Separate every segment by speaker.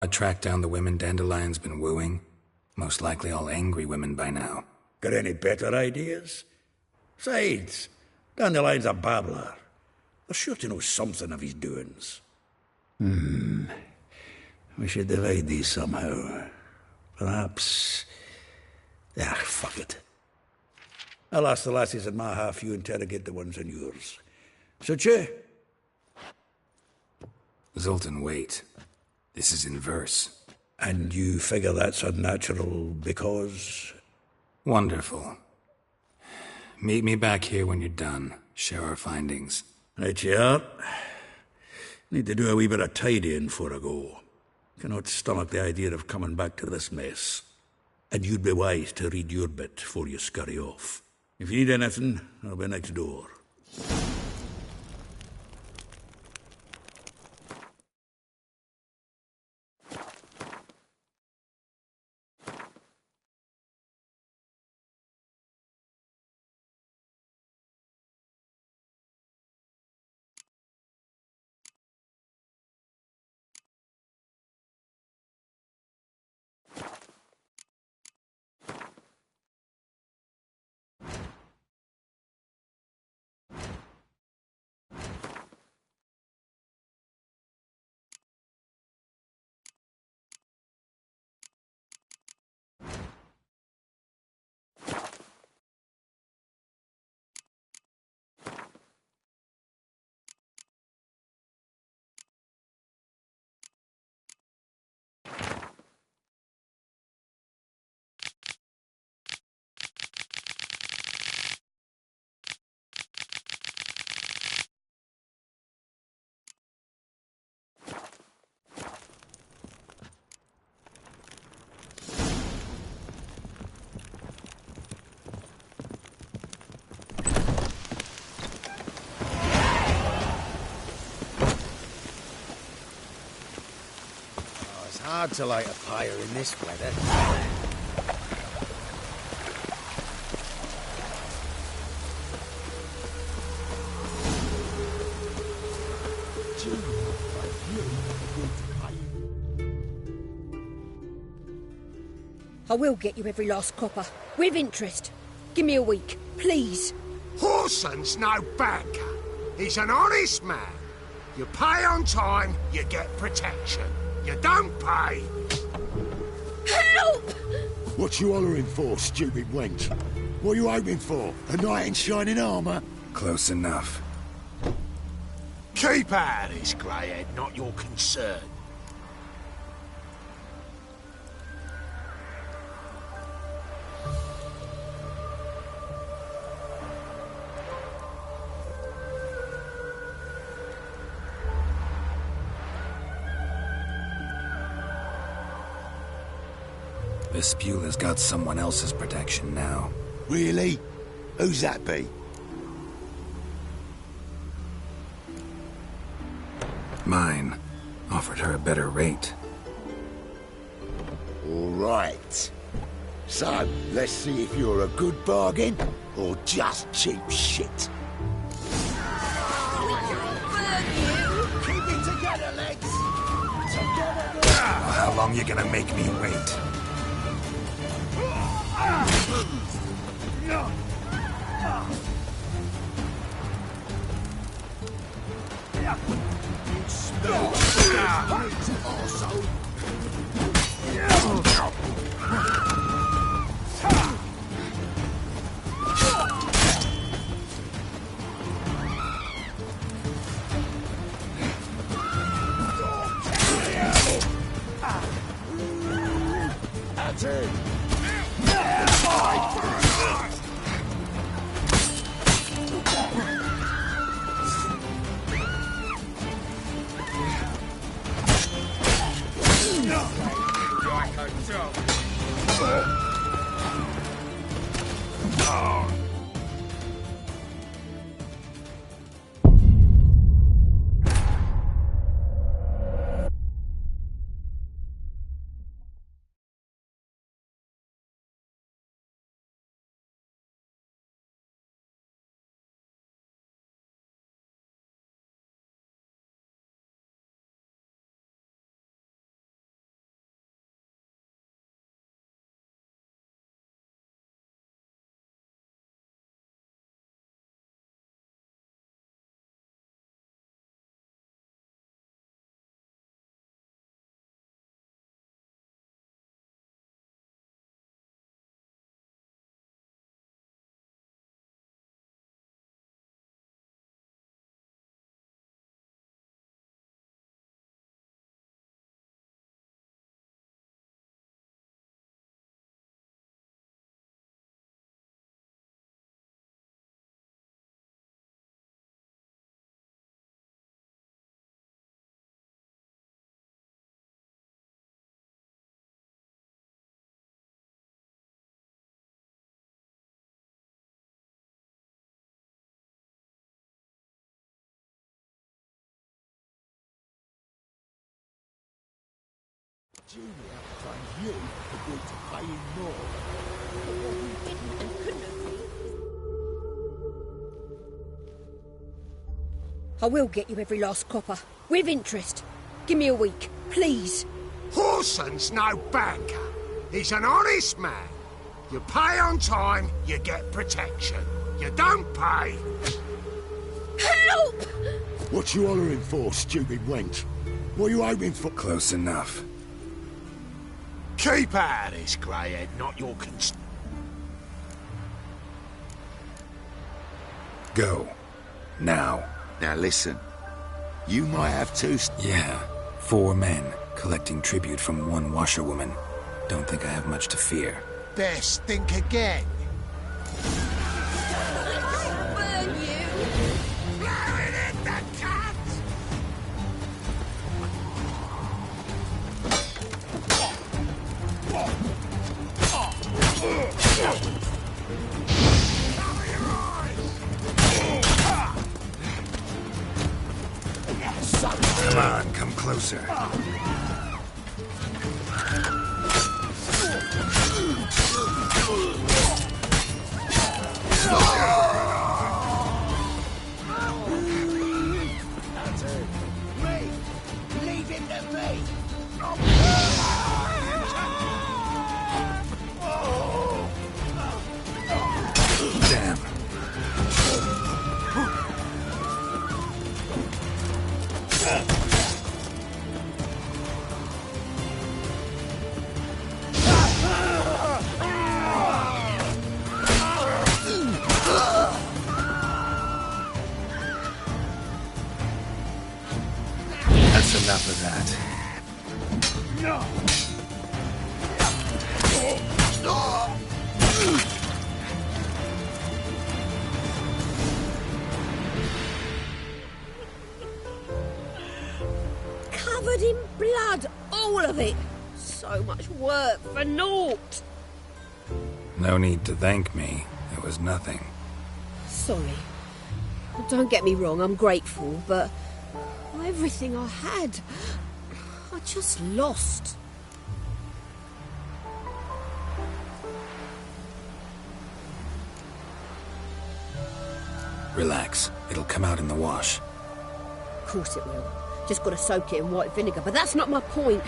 Speaker 1: I tracked down the women Dandelion's been wooing. Most likely all angry women by now.
Speaker 2: Got any better ideas? Besides, Dandelion's a babbler. They're sure to know something of his doings. We should divide these somehow. Perhaps... fuck it. I'll ask the lassies in my half, you interrogate the ones in yours. Suit you?
Speaker 1: Zoltan, wait. This is in verse.
Speaker 2: And you figure that's unnatural because...
Speaker 1: Wonderful. Meet me back here when you're done. Share our findings.
Speaker 2: Right you are. Need to do a wee bit of tidying before I go. Cannot stomach the idea of coming back to this mess. And you'd be wise to read your bit before you scurry off. If you need anything, I'll be next door.
Speaker 3: Hard to light a fire in this weather.
Speaker 4: I will get you every last copper, with interest. Give me a week, please.
Speaker 5: Horson's no banker. He's an honest man. You pay on time, you get protection. You don't pay.
Speaker 4: Help!
Speaker 6: What you hollering for, stupid wench? What you hoping for? A knight in shining armour?
Speaker 1: Close enough.
Speaker 5: Keep out of this, greyhead, not your concern.
Speaker 1: Vespula's got someone else's protection now.
Speaker 6: Really? Who's that be?
Speaker 1: Mine. Offered her a better rate.
Speaker 6: All right. So, let's see if you're a good bargain or just cheap shit.
Speaker 5: Keep it together, legs.
Speaker 1: How long you gonna make me wait?
Speaker 6: That's it. Junior claims you agreed to pay him more.
Speaker 4: But what you didn't and couldn't agree is... I will get you every last copper. With interest. Give me a week, please.
Speaker 5: Horson's no banker. He's an honest man. You pay on time, you get protection. You don't pay...
Speaker 4: Help!
Speaker 6: What you hollering for, stupid wench? What are you hoping for?
Speaker 1: Close enough.
Speaker 5: Keep out of this, greyhead, not your
Speaker 1: Go. Now.
Speaker 6: Now listen. You might have two...
Speaker 1: Yeah. 4 men, collecting tribute from 1 washerwoman. Don't think I have much to fear.
Speaker 5: Best think again.
Speaker 4: Burn you!
Speaker 5: Blowing in the cat! Cover your eyes!
Speaker 1: Come on, come closer.
Speaker 6: Leave him to me!
Speaker 1: Damn. That's enough of that.
Speaker 4: Covered in blood, all of it. So much work for naught.
Speaker 1: No need to thank me. It was nothing.
Speaker 4: Sorry. Don't get me wrong, I'm grateful, but everything I had, I just lost.
Speaker 1: Relax. It'll come out in the wash.
Speaker 4: Of course it will. Just got to soak it in white vinegar, but that's not my point.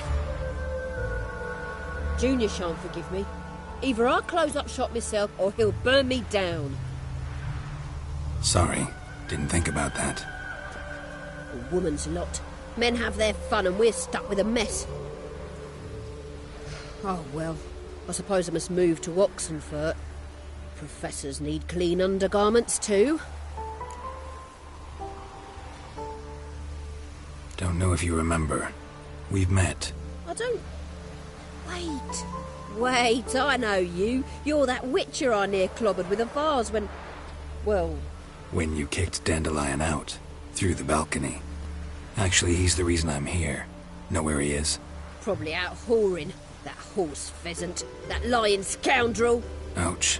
Speaker 4: Junior shan't forgive me. Either I'll close up shop myself, or he'll burn me down.
Speaker 1: Sorry. Didn't think about that.
Speaker 4: A woman's lot. Men have their fun and we're stuck with a mess. Oh well, I suppose I must move to Oxenfurt. Professors need clean undergarments too.
Speaker 1: Don't know if you remember. We've met.
Speaker 4: I don't... Wait, I know you. You're that witcher I near clobbered with a vase when... Well...
Speaker 1: When you kicked Dandelion out. Through the balcony. Actually, he's the reason I'm here. Know where he is?
Speaker 4: Probably out whoring. That horse pheasant. That lying scoundrel.
Speaker 1: Ouch.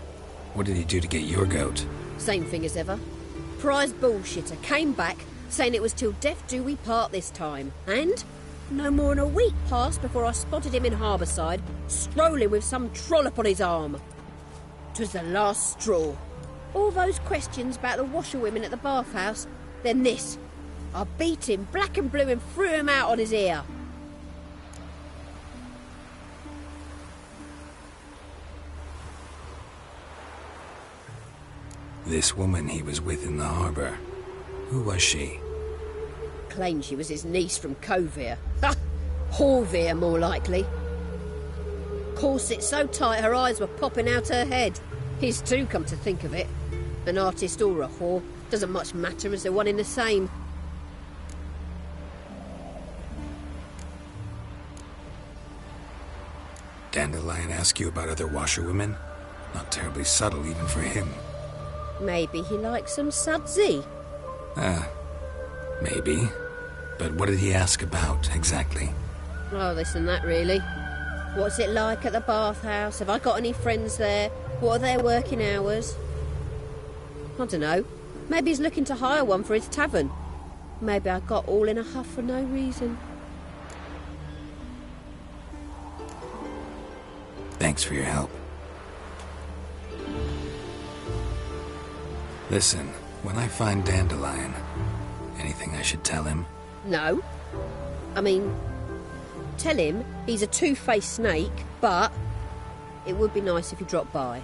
Speaker 1: What did he do to get your goat?
Speaker 4: Same thing as ever. Prize bullshitter came back, saying it was till death do we part this time. And no more than a week passed before I spotted him in Harbourside, strolling with some trollop on his arm. 'Twas the last straw. All those questions about the washerwomen at the bathhouse, then this. I beat him black and blue and threw him out on his ear.
Speaker 1: This woman he was with in the harbour. Who was she?
Speaker 4: Claimed she was his niece from Covere. Ha! Horvere, more likely. Corset so tight her eyes were popping out her head. His too, come to think of it. An artist or a whore, doesn't much matter as they're one in the same.
Speaker 1: Dandelion ask you about other washerwomen? Not terribly subtle even for him.
Speaker 4: Maybe he likes some sudsy.
Speaker 1: Maybe. But what did he ask about, exactly?
Speaker 4: Oh, this and that, really. What's it like at the bathhouse? Have I got any friends there? What are their working hours? I don't know. Maybe he's looking to hire one for his tavern. Maybe I got all in a huff for no reason.
Speaker 1: Thanks for your help. Listen, when I find Dandelion, anything I should tell him?
Speaker 4: No. I mean, tell him he's a two-faced snake, but it would be nice if he dropped by.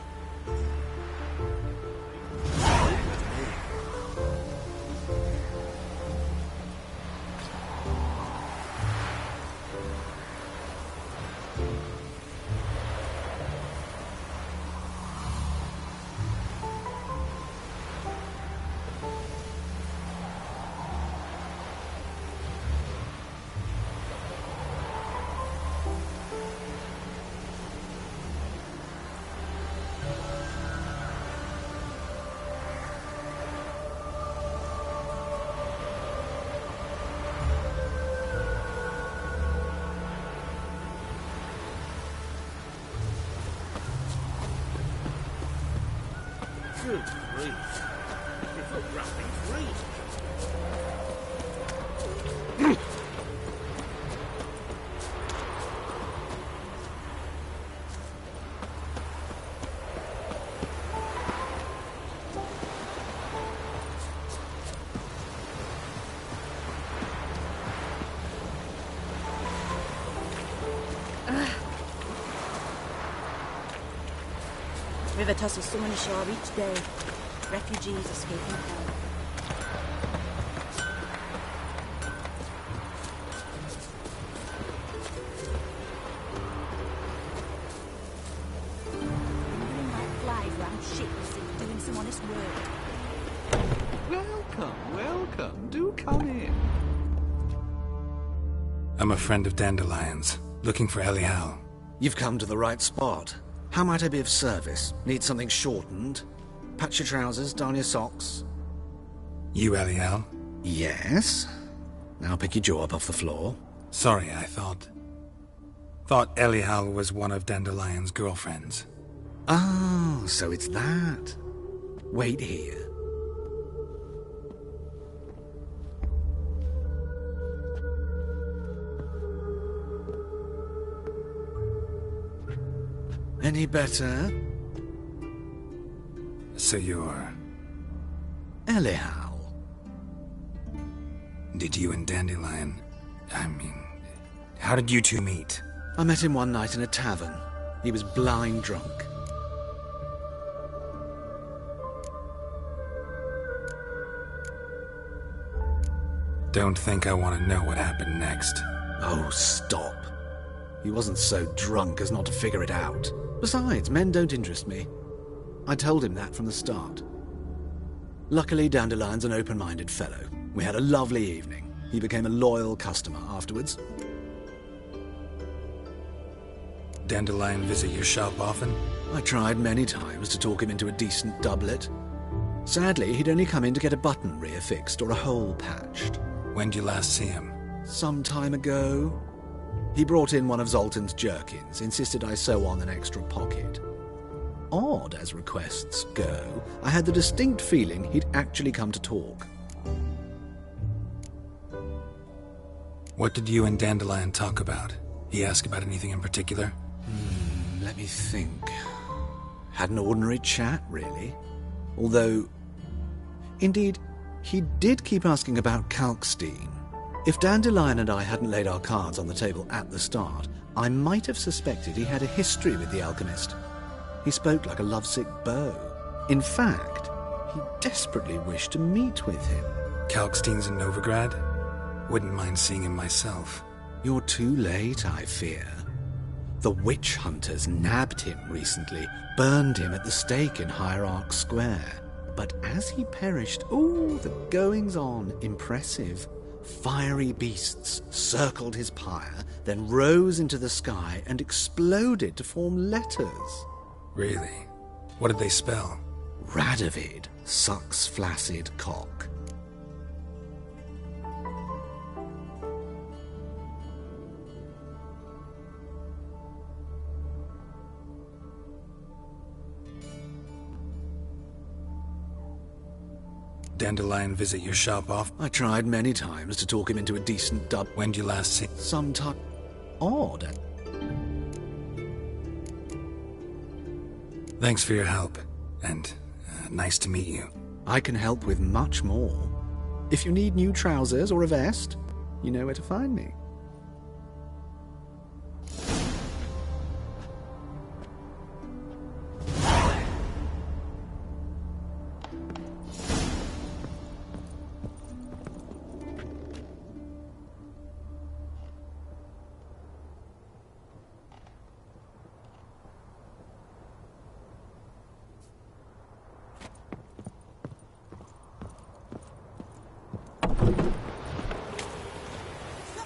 Speaker 7: Good grief. It's a roughing freak.
Speaker 8: River tussles so on the shore each day. Refugees escaping hell. Lingering like flies round ships and doing some honest work.
Speaker 9: Welcome, welcome. Do come in.
Speaker 1: I'm a friend of Dandelion's, looking for Elial.
Speaker 3: You've come to the right spot. How might I be of service? Need something shortened? Patch your trousers, darn your socks.
Speaker 1: You Elial?
Speaker 3: Yes. Now pick your jaw up off the floor.
Speaker 1: Sorry, I thought Elial was one of Dandelion's girlfriends.
Speaker 3: Oh, so it's that. Wait here. Any better?
Speaker 1: So you're...
Speaker 3: Elial.
Speaker 1: Did you and Dandelion... how did you two meet?
Speaker 3: I met him one night in a tavern. He was blind drunk.
Speaker 1: Don't think I want to know what happened next.
Speaker 3: Oh, stop. He wasn't so drunk as not to figure it out. Besides, men don't interest me. I told him that from the start. Luckily, Dandelion's an open-minded fellow. We had a lovely evening. He became a loyal customer afterwards.
Speaker 1: Dandelion visit your shop often?
Speaker 3: I tried many times to talk him into a decent doublet. Sadly, he'd only come in to get a button reaffixed or a hole patched.
Speaker 1: When'd you last see him?
Speaker 3: Some time ago. He brought in one of Zoltan's jerkins, insisted I sew on an extra pocket. Odd as requests go, I had the distinct feeling he'd actually come to talk.
Speaker 1: What did you and Dandelion talk about? He asked about anything in particular?
Speaker 3: Let me think. Had an ordinary chat, really. Although, indeed, he did keep asking about Kalkstein. If Dandelion and I hadn't laid our cards on the table at the start, I might have suspected he had a history with the alchemist. He spoke like a lovesick beau. In fact, he desperately wished to meet with him.
Speaker 1: Kalkstein's in Novigrad? Wouldn't mind seeing him myself.
Speaker 3: You're too late, I fear. The witch hunters nabbed him recently, burned him at the stake in Hierarch Square. But as he perished, the goings-on, impressive. Fiery beasts circled his pyre, then rose into the sky and exploded to form letters.
Speaker 1: Really? What did they spell?
Speaker 3: Radovid sucks flaccid cock.
Speaker 1: Dandelion visit your shop off?
Speaker 3: I tried many times to talk him into a decent dub.
Speaker 1: When'd you last see?
Speaker 3: Some time. Odd.
Speaker 1: Thanks for your help, and nice to meet you.
Speaker 3: I can help with much more. If you need new trousers or a vest, you know where to find me.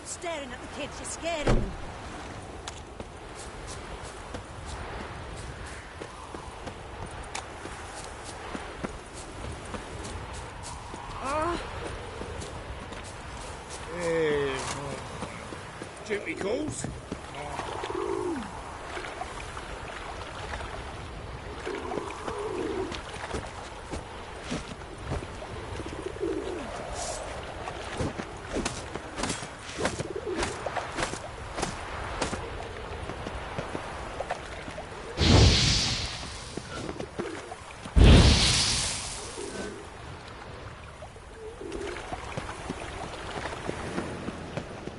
Speaker 8: Staring at the kids, you're scaring them.
Speaker 5: Duty calls.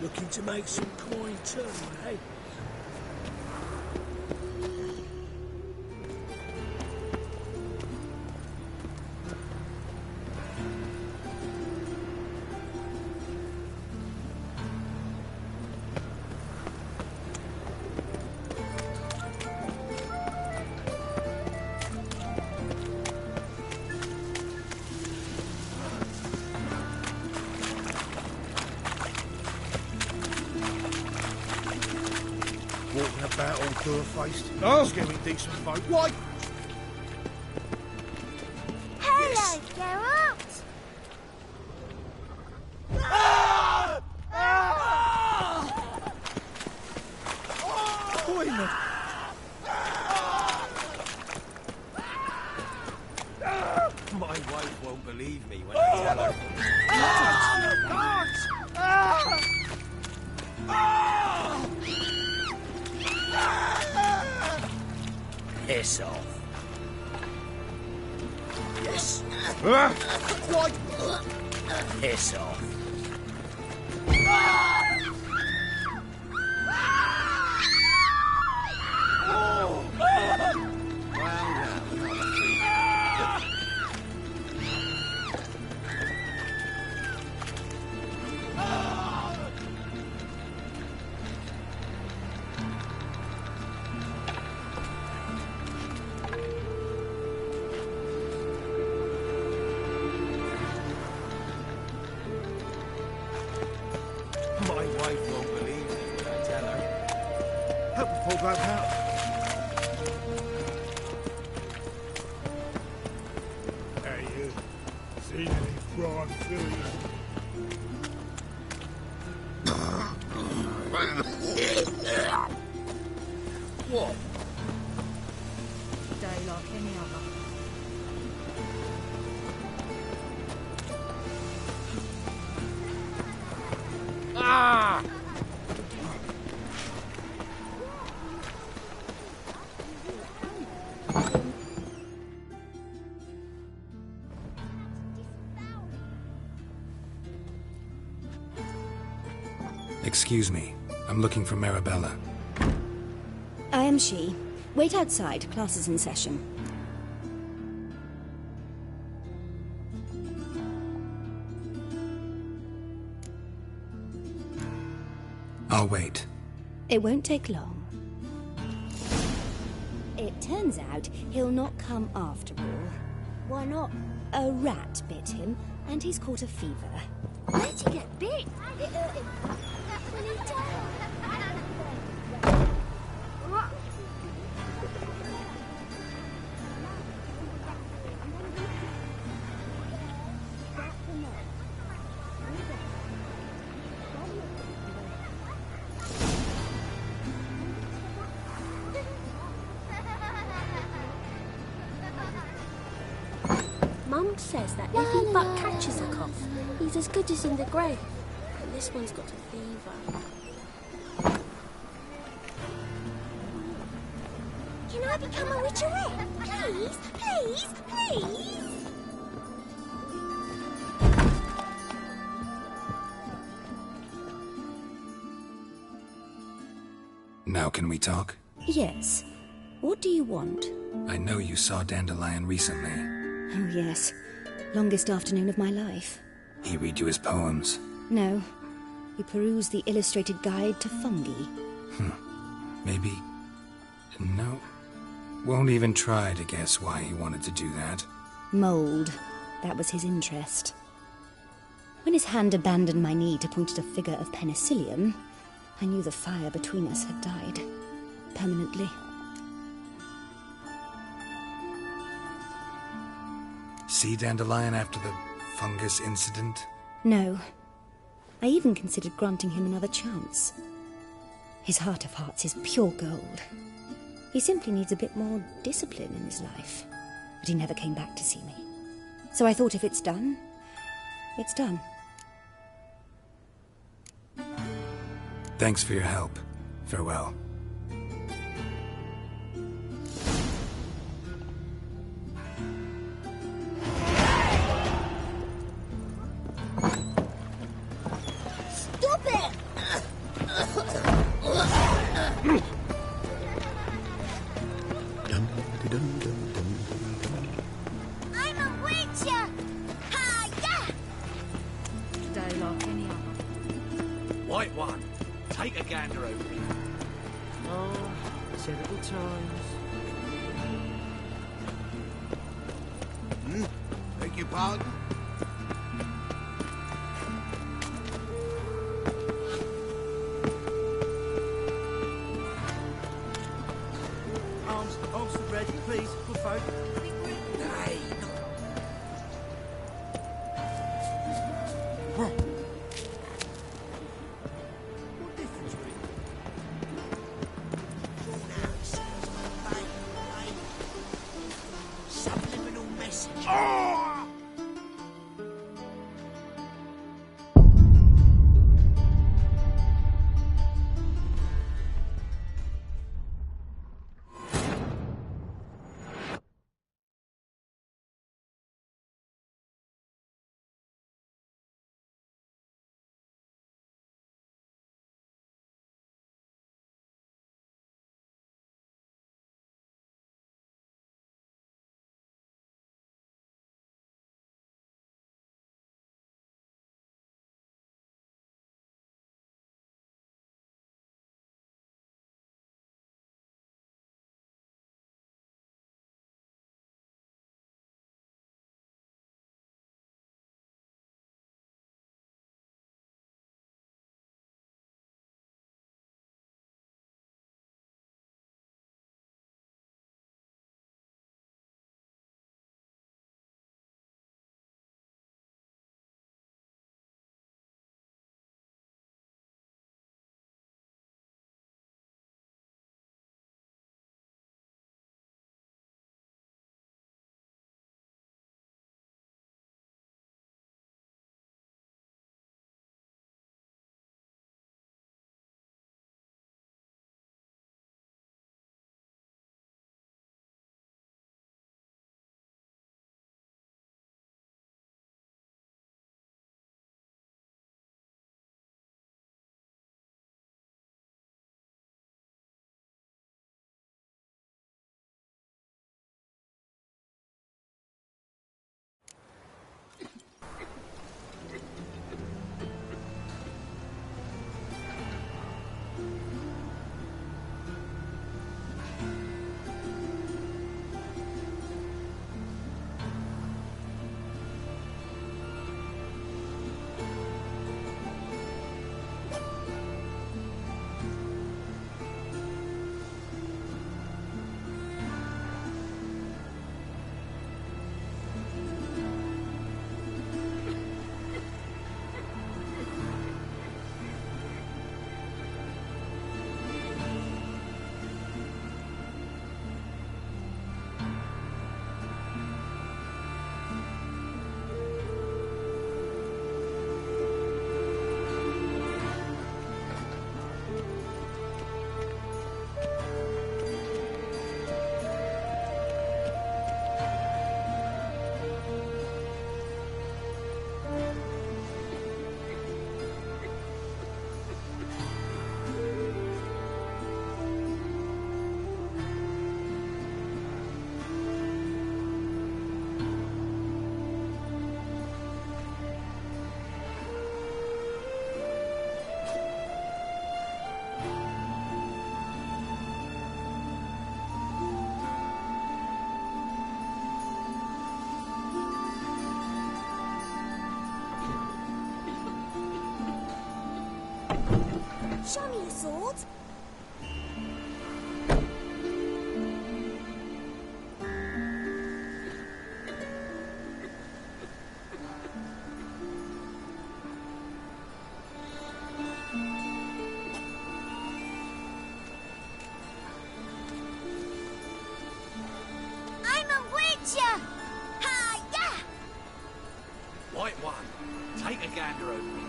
Speaker 5: Looking to make some coin too, eh? Walking about all poor-faced. Asking me decent folk. Why?
Speaker 10: Hello, Geralt!
Speaker 5: Coin! My wife won't believe me when I tell her. Piss off. Yes. What? Piss off. My wife won't believe me when I tell her. Help me pull that out. Hey, you. Seen any prawn fillies? What?
Speaker 8: Day like any other.
Speaker 5: Ah!
Speaker 1: Excuse me. I'm looking for Marabella.
Speaker 11: I am she. Wait outside. Class is in session.
Speaker 1: I'll wait.
Speaker 11: It won't take long. It turns out he'll not come after all. Why not? A rat bit him, and he's caught a fever.
Speaker 10: Where'd he get bit? It hurt him. When he died.
Speaker 12: Mum says that if he but catches a cough, he's as good as in the grave. And this one's got a fever.
Speaker 10: Can I become a witcherette? Please, please, please.
Speaker 1: Now can we talk?
Speaker 11: Yes. What do you want?
Speaker 1: I know you saw Dandelion recently.
Speaker 11: Oh, yes. Longest afternoon of my life.
Speaker 1: He read you his poems?
Speaker 11: No. He perused the illustrated guide to fungi.
Speaker 1: Maybe... No. Won't even try to guess why he wanted to do that.
Speaker 11: Mould. That was his interest. When his hand abandoned my knee to point at a figure of penicillium, I knew the fire between us had died. Permanently.
Speaker 1: See Dandelion after the fungus incident?
Speaker 11: No. I even considered granting him another chance. His heart of hearts is pure gold. He simply needs a bit more discipline in his life. But he never came back to see me. So I thought if it's done, it's done.
Speaker 1: Thanks for your help. Farewell.
Speaker 10: Stop it! I'm a witcher! Ha, yeah!
Speaker 8: Today like any other.
Speaker 7: White one, take a gander over here.
Speaker 13: Oh, terrible times.
Speaker 6: Beg your pardon?
Speaker 13: Arms ready, please, good folk.
Speaker 6: Nay,
Speaker 13: What difference will it
Speaker 6: subliminal message.
Speaker 5: Oh!
Speaker 10: Show me your sword. I'm a witcher! Ha, yeah!
Speaker 9: White one, take a gander over me.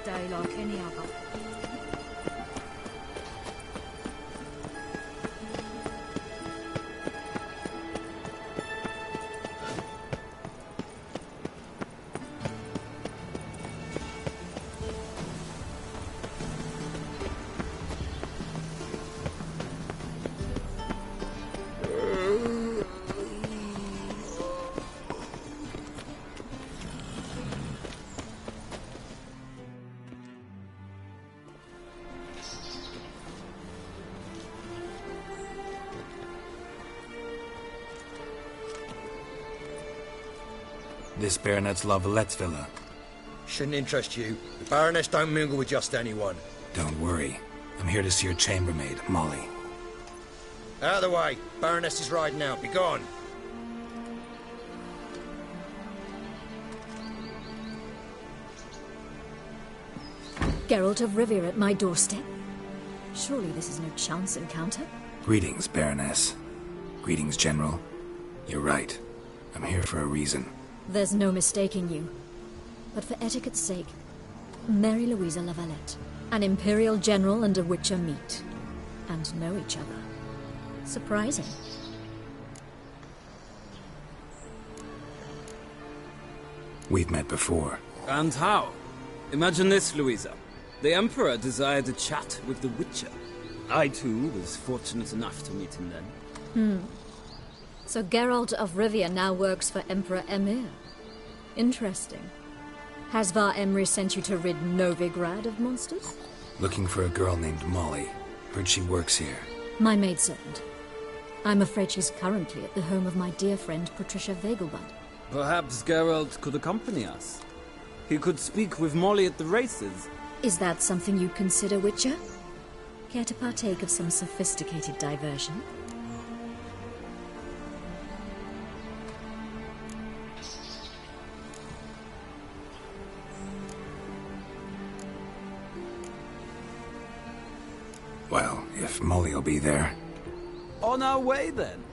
Speaker 8: Day like any other.
Speaker 1: This Baronet's La Vallette's villa.
Speaker 14: Shouldn't interest you. The Baroness don't mingle with just anyone.
Speaker 1: Don't worry. I'm here to see your chambermaid, Molly.
Speaker 14: Out of the way. Baroness is riding out. Be gone.
Speaker 8: Geralt of Rivia at my doorstep? Surely this is no chance encounter?
Speaker 1: Greetings, Baroness. Greetings, General. You're right. I'm here for a reason.
Speaker 8: There's no mistaking you. But for etiquette's sake, Mary Louisa La Valette, an Imperial General and a Witcher meet, and know each other. Surprising.
Speaker 1: We've met before.
Speaker 15: And how? Imagine this, Louisa. The Emperor desired a chat with the Witcher. I, too, was fortunate enough to meet him then.
Speaker 8: So Geralt of Rivia now works for Emperor Emir. Interesting. Has Var Emry sent you to rid Novigrad of monsters?
Speaker 1: Looking for a girl named Molly. Heard she works here.
Speaker 8: My maidservant. I'm afraid she's currently at the home of my dear friend Patricia Vegelbud.
Speaker 15: Perhaps Geralt could accompany us. He could speak with Molly at the races.
Speaker 8: Is that something you'd consider, Witcher? Care to partake of some sophisticated diversion?
Speaker 1: Well, if Molly'll be there.
Speaker 15: On our way, then.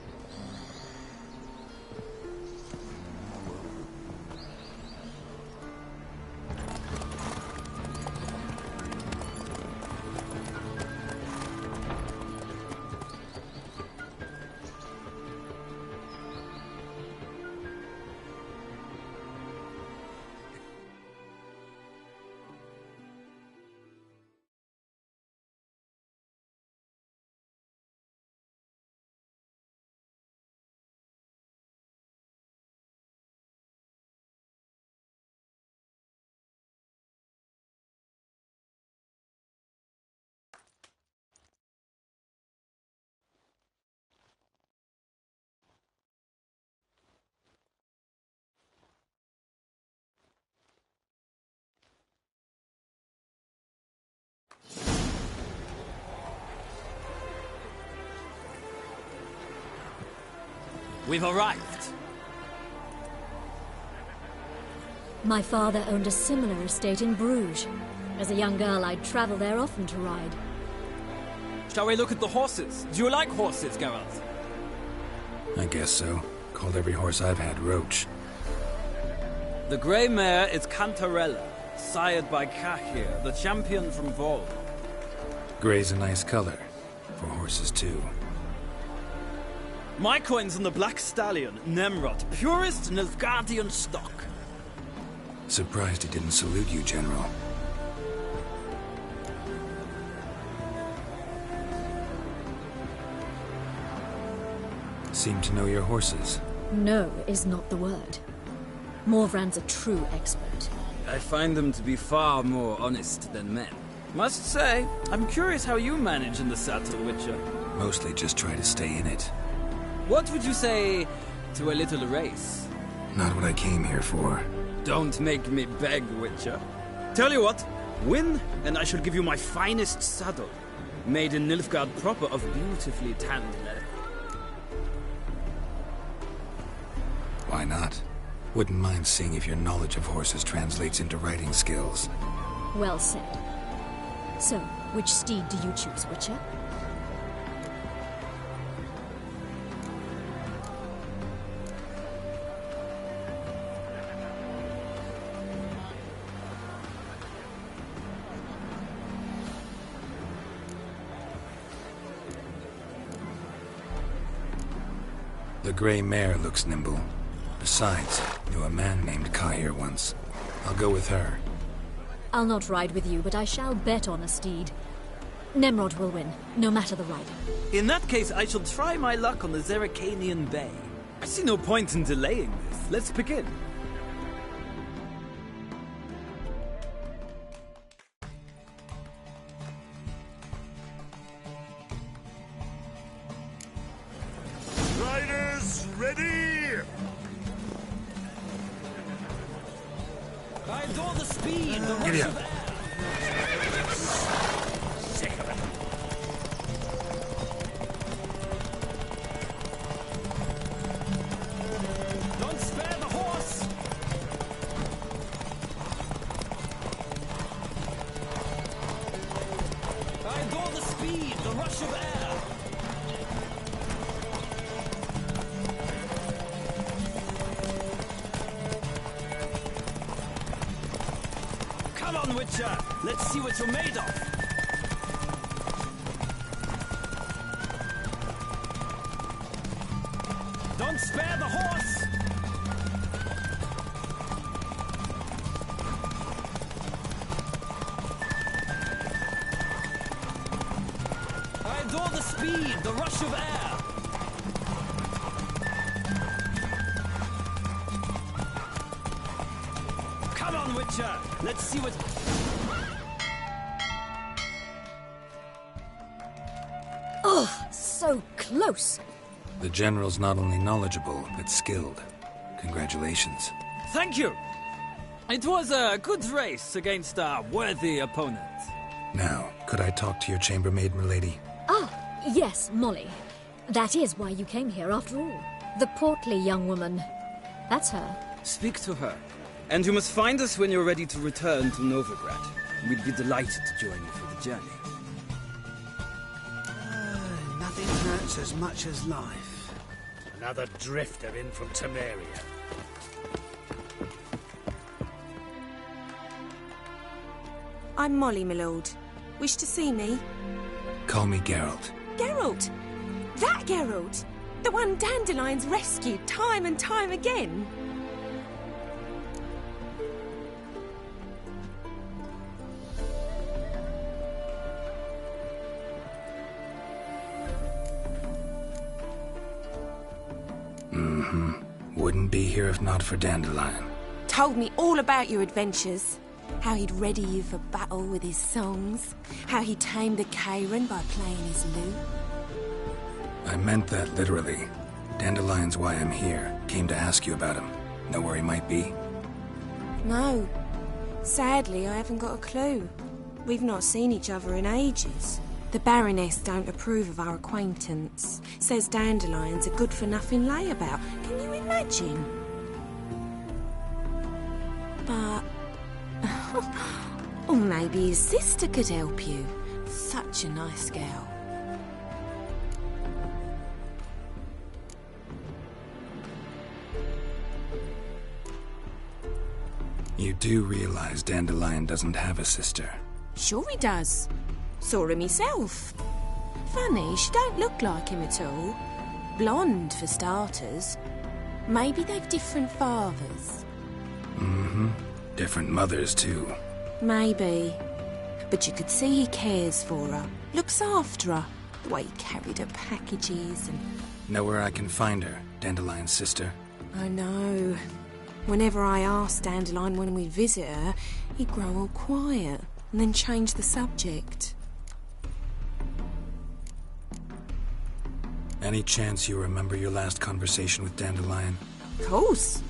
Speaker 15: We've arrived.
Speaker 8: My father owned a similar estate in Bruges. As a young girl, I'd travel there often to ride.
Speaker 15: Shall we look at the horses? Do you like horses, Geralt?
Speaker 1: I guess so. Called every horse I've had Roach.
Speaker 15: The grey mare is Cantarella, sired by Cahir, the champion from Vol.
Speaker 1: Grey's a nice color. For horses, too.
Speaker 15: My coin's on the Black Stallion, Nemrod, purest Nilfgaardian stock.
Speaker 1: Surprised he didn't salute you, General. Seem to know your horses.
Speaker 8: No is not the word. Morvrand's a true expert.
Speaker 15: I find them to be far more honest than men. Must say, I'm curious how you manage in the saddle, Witcher.
Speaker 1: Mostly just try to stay in it.
Speaker 15: What would you say to a little race?
Speaker 1: Not what I came here for.
Speaker 15: Don't make me beg, Witcher. Tell you what, win, and I shall give you my finest saddle. Made in Nilfgaard proper of beautifully tanned leather.
Speaker 1: Why not? Wouldn't mind seeing if your knowledge of horses translates into riding skills.
Speaker 8: Well said. So, which steed do you choose, Witcher?
Speaker 1: The grey mare looks nimble. Besides, knew a man named Kahir once. I'll go with her.
Speaker 8: I'll not ride with you, but I shall bet on a steed. Nemrod will win, no matter the rider.
Speaker 15: In that case, I shall try my luck on the Zeracanian Bay. I see no point in delaying this. Let's begin.
Speaker 5: Riders, ready!
Speaker 9: I adore the speed, the
Speaker 1: Giddy
Speaker 9: rush
Speaker 1: up.
Speaker 9: of air. Sick of it. Don't spare the horse! I adore the speed, the rush of air. Come on, Witcher! Let's see what you're made of! Don't spare the horse! I adore the speed, the rush of air! Come on, Witcher! Let's see what...
Speaker 8: Oh, so close!
Speaker 1: The general's not only knowledgeable, but skilled. Congratulations.
Speaker 15: Thank you! It was a good race against a worthy opponent.
Speaker 1: Now, could I talk to your chambermaid, milady?
Speaker 8: Ah, yes, Molly. That is why you came here after all. The portly young woman. That's her.
Speaker 15: Speak to her. And you must find us when you're ready to return to Novigrad. We'd be delighted to join you for the journey.
Speaker 13: Nothing hurts as much as life.
Speaker 7: Another drifter in from Temeria.
Speaker 16: I'm Molly, my lord. Wish to see me?
Speaker 1: Call me Geralt.
Speaker 16: Geralt! That Geralt! The one Dandelion's rescued time and time again!
Speaker 1: Wouldn't be here if not for Dandelion.
Speaker 16: Told me all about your adventures. How he'd ready you for battle with his songs. How he tamed the Kairan by playing his lute.
Speaker 1: I meant that literally. Dandelion's why I'm here. Came to ask you about him. Know where he might be?
Speaker 16: No. Sadly, I haven't got a clue. We've not seen each other in ages. The Baroness don't approve of our acquaintance. Says Dandelion's a good-for-nothing layabout. Can you imagine? But... or maybe his sister could help you. Such a nice girl.
Speaker 1: You do realize Dandelion doesn't have a sister?
Speaker 16: Sure he does. Saw him myself. Funny, she don't look like him at all. Blonde, for starters. Maybe they've different fathers.
Speaker 1: Different mothers, too.
Speaker 16: Maybe. But you could see he cares for her. Looks after her. The way he carried her packages and...
Speaker 1: Know where I can find her, Dandelion's sister?
Speaker 16: I know. Whenever I asked Dandelion when we'd visit her, he'd grow all quiet and then change the subject.
Speaker 1: Any chance you remember your last conversation with Dandelion?
Speaker 16: Of course.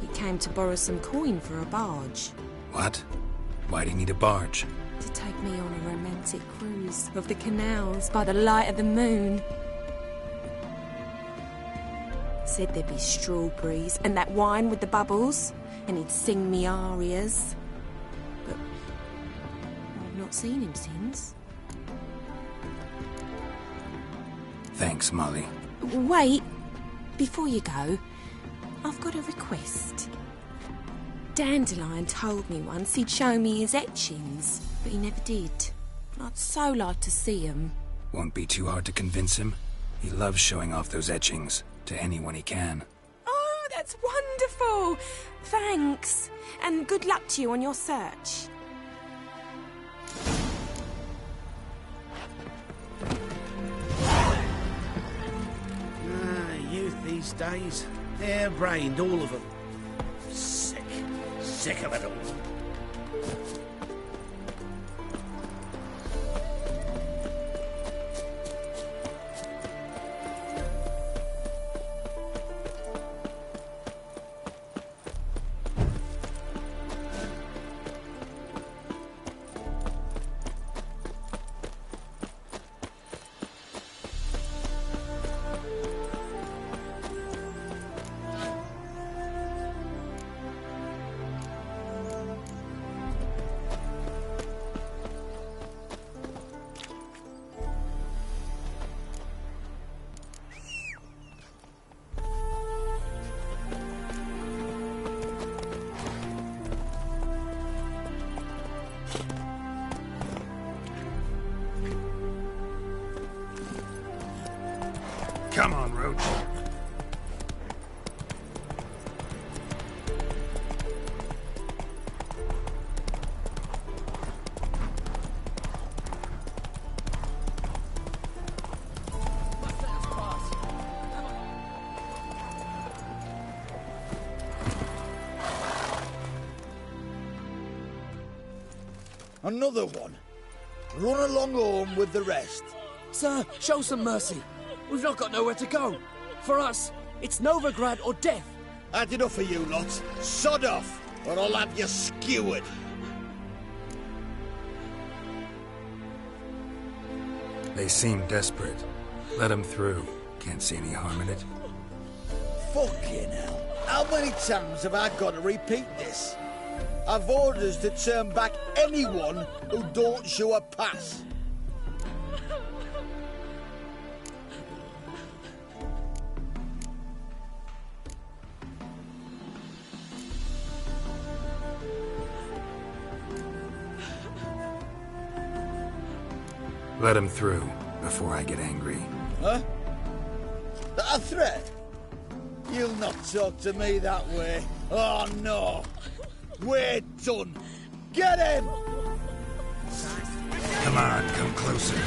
Speaker 16: He came to borrow some coin for a barge.
Speaker 1: What? Why do you need a barge?
Speaker 16: To take me on a romantic cruise of the canals by the light of the moon. Said there'd be strawberries and that wine with the bubbles, and he'd sing me arias. But I've not seen him since.
Speaker 1: Thanks, Molly.
Speaker 16: Wait, before you go, I've got a request. Dandelion told me once he'd show me his etchings, but he never did. I'd so like to see them.
Speaker 1: Won't be too hard to convince him. He loves showing off those etchings to anyone he can.
Speaker 16: Oh, that's wonderful! Thanks, and good luck to you on your search.
Speaker 13: Youth these days, hair-brained, all of them. Sick of it all.
Speaker 5: Come on, Roach.
Speaker 6: Another one. Run along home with the rest.
Speaker 9: Sir, show some mercy. We've not got nowhere to go. For us, it's Novigrad or death.
Speaker 6: Had enough of you lots. Sod off, or I'll have you skewered.
Speaker 1: They seem desperate. Let them through. Can't see any harm in it.
Speaker 6: Fucking hell. How many times have I got to repeat this? I've orders to turn back anyone who don't show a pass.
Speaker 1: Let him through before I get angry.
Speaker 6: Huh? A threat? You'll not talk to me that way. Oh, no. We're done. Get him!
Speaker 1: Come on, come closer.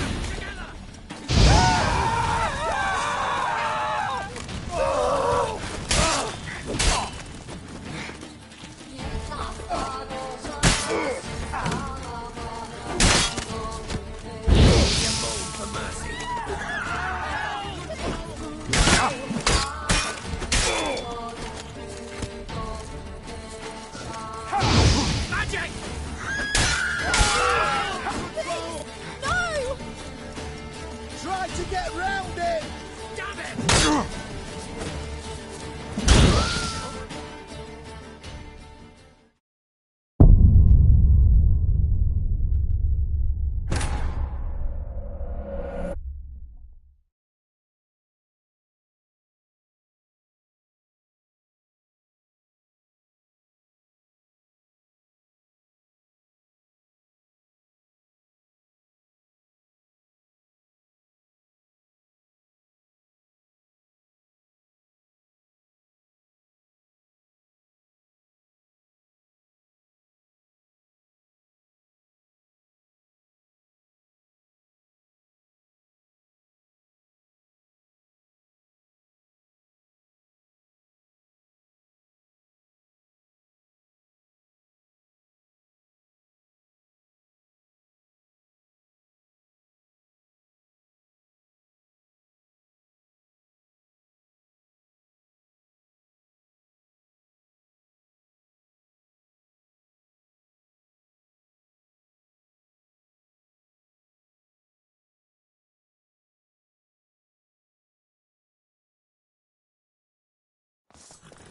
Speaker 6: Try to get round it!
Speaker 9: Damn it!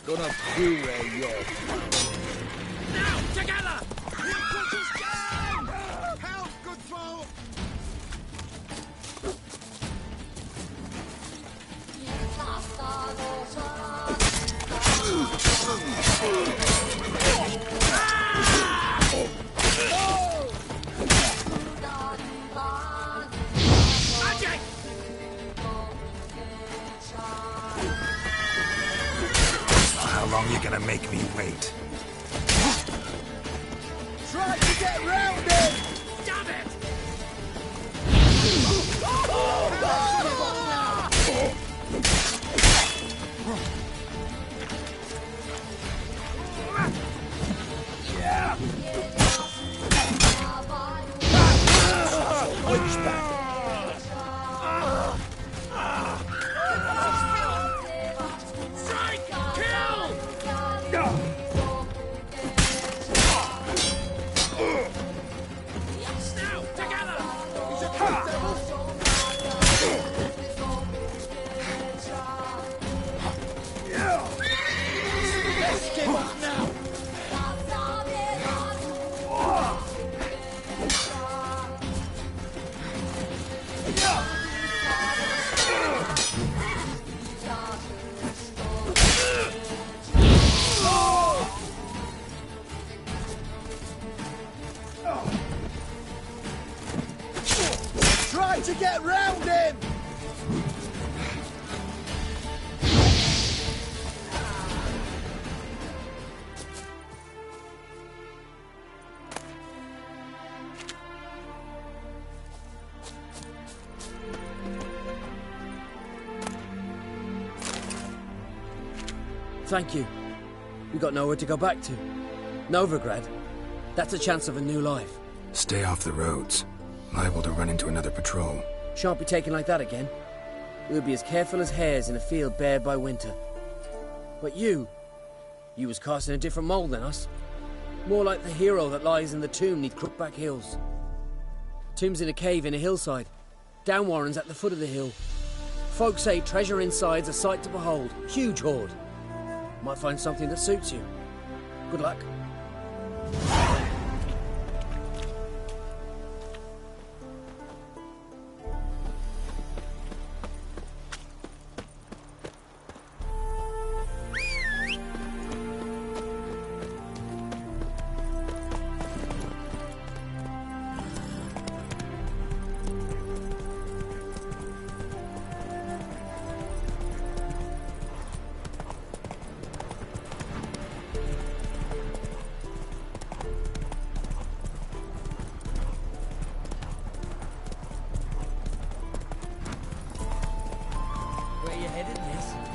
Speaker 7: Gonna prove where you're from.
Speaker 9: Now, together!
Speaker 5: Help, good folk!
Speaker 1: How long you gonna make me wait?
Speaker 6: Try to get round him!
Speaker 9: Damn it!
Speaker 6: Try to get round him!
Speaker 9: Thank you. We got nowhere to go back to. Novigrad. That's a chance of a new life.
Speaker 1: Stay off the roads. Liable to run into another patrol.
Speaker 9: Shan't be taken like that again. We'll be as careful as hares in a field bared by winter. But you was cast in a different mould than us. More like the hero that lies in the tomb neath Crookback Hills. Tomb's in a cave in a hillside. Downwarren's at the foot of the hill. Folk say treasure inside's a sight to behold. Huge hoard. Might find something that suits you. Good luck.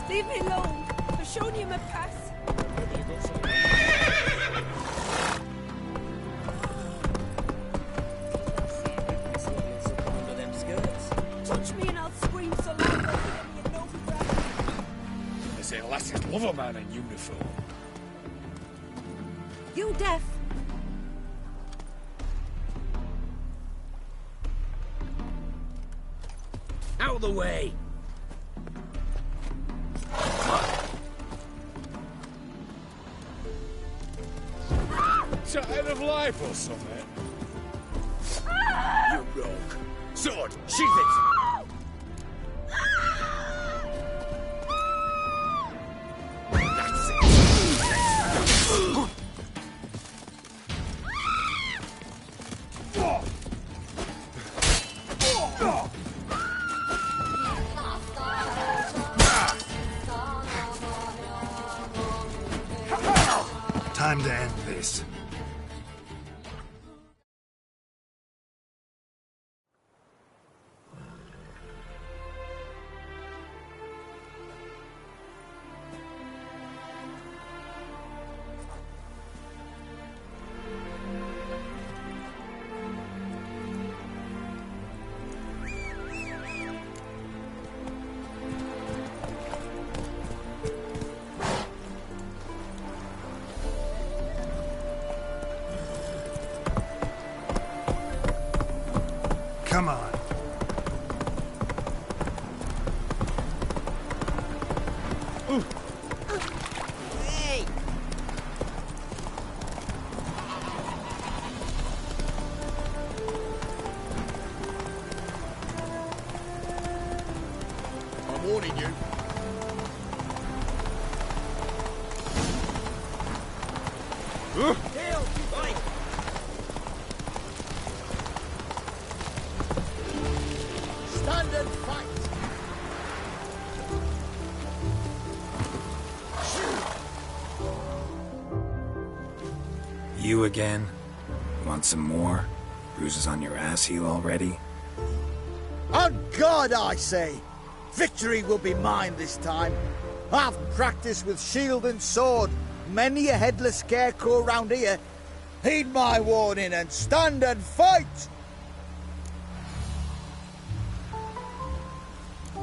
Speaker 16: Leave me alone. I've shown you my path. Touch me and I'll scream so loud they'll hear me in Novigrad.
Speaker 7: They say lasses love a man in uniform.
Speaker 16: You deaf?
Speaker 9: Out of the way!
Speaker 7: End of life or something? You rogue. Sword, sheath it! That's it!
Speaker 1: Time to end this. Come on.
Speaker 6: I'm warning you. Stand and fight!
Speaker 1: You again? Want some more? Bruises on your ass heel already?
Speaker 6: On God, I say! Victory will be mine this time. I've practiced with shield and sword. Many a headless scarecrow round here. Heed my warning and stand and fight!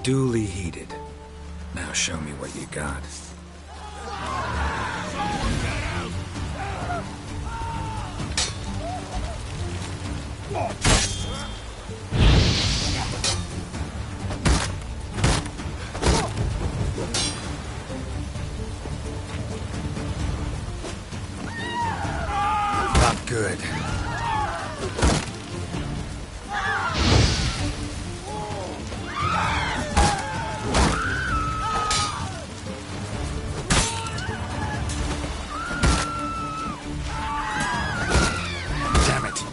Speaker 1: Duly heeded. Now show me what you got. Not good. Damn it.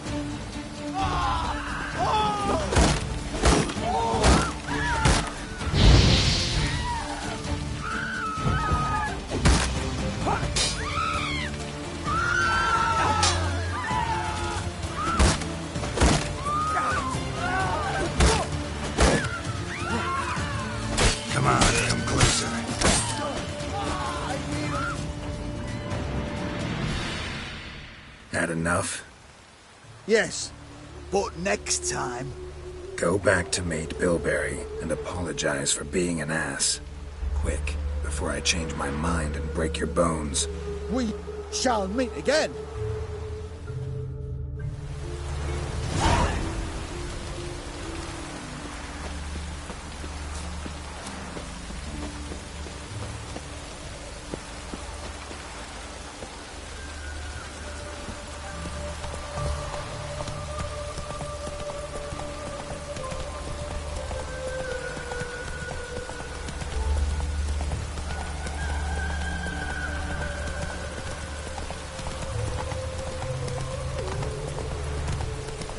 Speaker 1: Come on, come closer. Had enough?
Speaker 6: Yes, but next time...
Speaker 1: Go back to Mate Bilberry and apologize for being an ass. Quick, before I change my mind and break your bones.
Speaker 6: we shall meet again.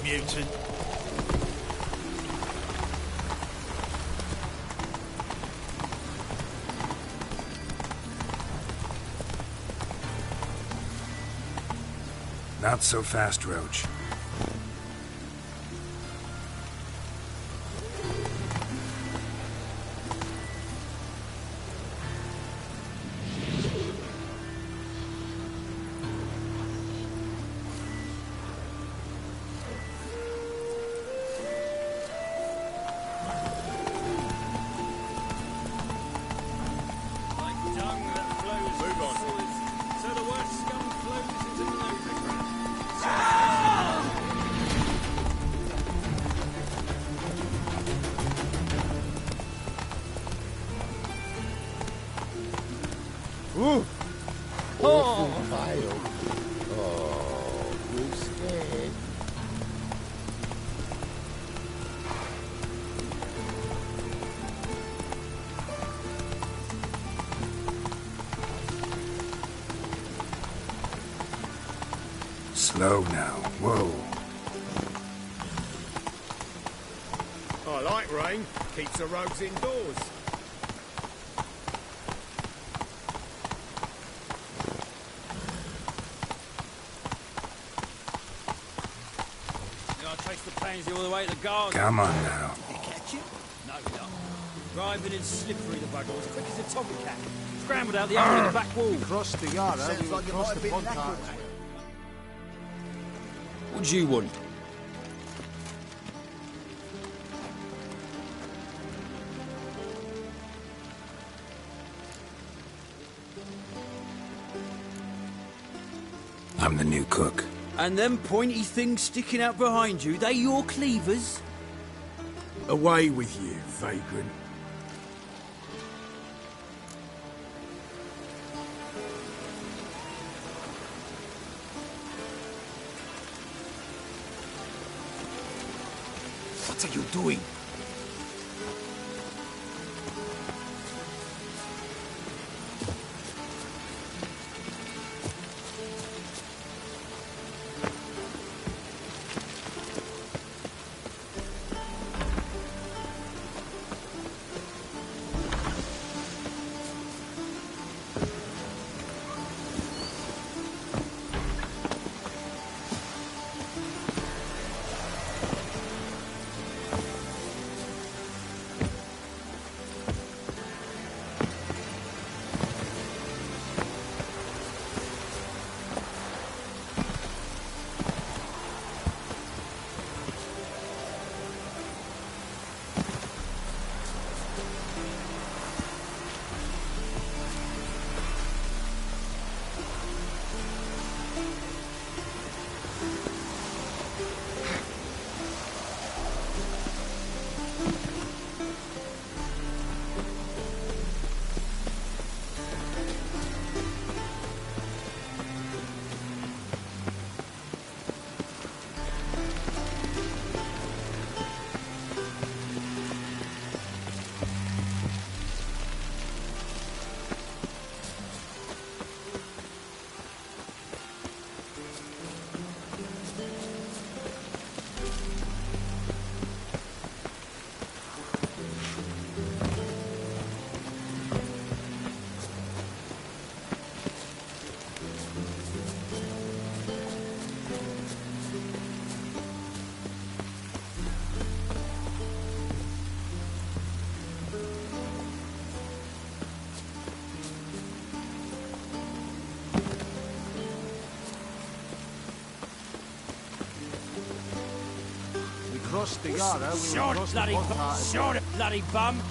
Speaker 5: Mutant.
Speaker 1: Not so fast, Roach.
Speaker 5: Ooh.
Speaker 17: Oh, vile. Oh, we're scared.
Speaker 1: Slow now. Whoa.
Speaker 5: I like rain. Keeps the rogues indoors.
Speaker 15: All the way to the garden.
Speaker 1: Come on now.
Speaker 15: You catch him? No, no. Driving in slippery, the bugger, as quick as a tomcat. Scrambled out the opening of the back wall.
Speaker 13: Cross the yard,
Speaker 6: Sounds like you might have been
Speaker 13: pond.
Speaker 6: knackered.
Speaker 15: What do you want?
Speaker 1: I'm the new cook.
Speaker 15: And them pointy things sticking out behind you, they your cleavers?
Speaker 13: Away with you, vagrant.
Speaker 6: What are you doing?
Speaker 5: cross the yard, we will
Speaker 7: Short
Speaker 5: cross the
Speaker 7: bloody
Speaker 5: pot
Speaker 7: bum!
Speaker 5: heart.
Speaker 7: Short bloody bum!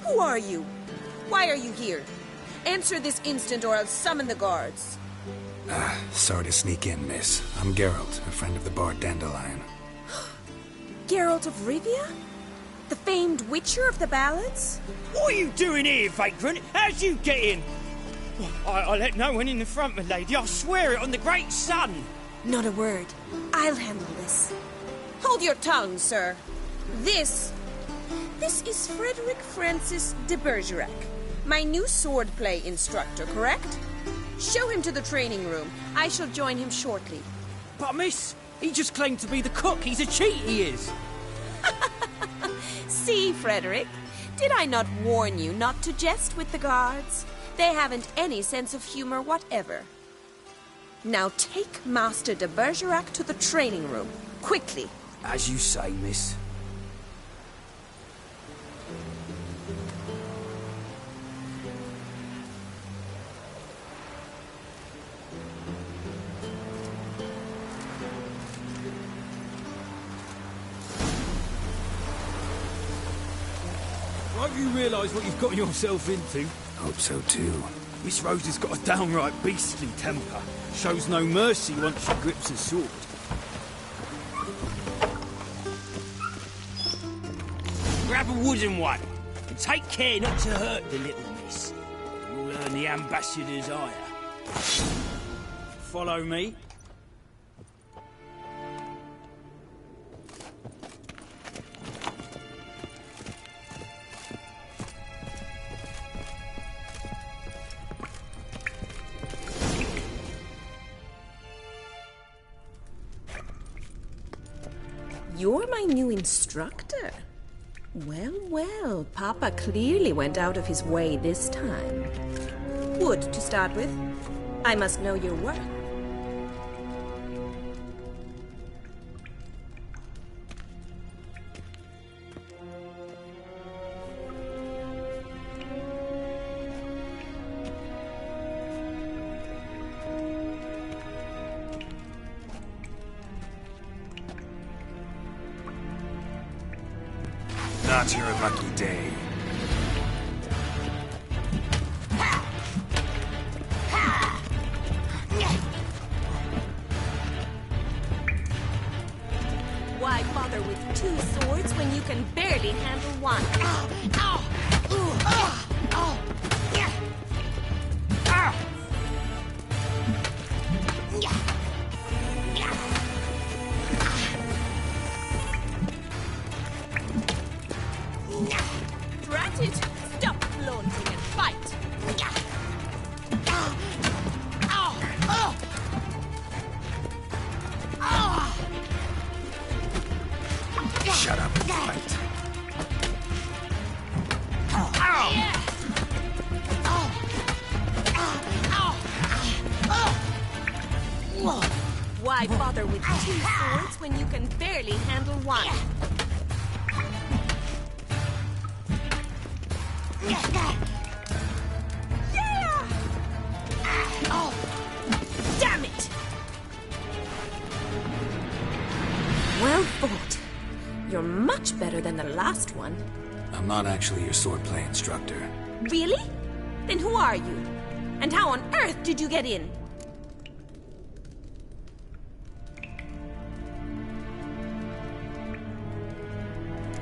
Speaker 16: Who are you? Why are you here? Answer this instant or I'll summon the guards.
Speaker 1: Sorry to sneak in, miss. I'm Geralt, a friend of the bard Dandelion.
Speaker 16: Geralt of Rivia? The famed witcher of the ballads?
Speaker 7: What are you doing here, vagrant? How'd you get in? I let no one in the front, my lady. I swear it on the great sun.
Speaker 16: Not a word. I'll handle this. Hold your tongue, sir. This is Frederick Francis de Bergerac, my new swordplay instructor, correct? Show him to the training room. I shall join him shortly.
Speaker 7: But miss, he just claimed to be the cook. He's a cheat, he is.
Speaker 16: See, Frederick, did I not warn you not to jest with the guards? They haven't any sense of humor whatever. Now take Master de Bergerac to the training room, quickly.
Speaker 7: As you say, miss. I hope you realise what you've got yourself into.
Speaker 1: Hope so too.
Speaker 7: Miss Rose has got a downright beastly temper. Shows no mercy once she grips a sword. Grab a wooden one, and take care not to hurt the little miss. You'll earn the ambassador's ire. Follow me.
Speaker 16: You're my new instructor. Well, well, Papa clearly went out of his way this time. Wood, to start with. I must know your worth.
Speaker 1: Not your lucky day.
Speaker 16: Why bother with two swords when you can barely handle one? Ow! Ow! Ooh! Ah! Oh! Yeah! Ah! Yeah! Yeah! Drat it! Stop flaunting and fight! Ow! Ow! Oh! Oh!
Speaker 1: Shut up and fight.
Speaker 16: Ow! Yeah. Oh! Ow! Ow! Oh! Why bother with two swords when you can barely handle one? Yeah! Oh! Damn it! Well fought. You're much better than the last one.
Speaker 1: I'm not actually your swordplay instructor.
Speaker 16: Really? Then who are you? And how on earth did you get in?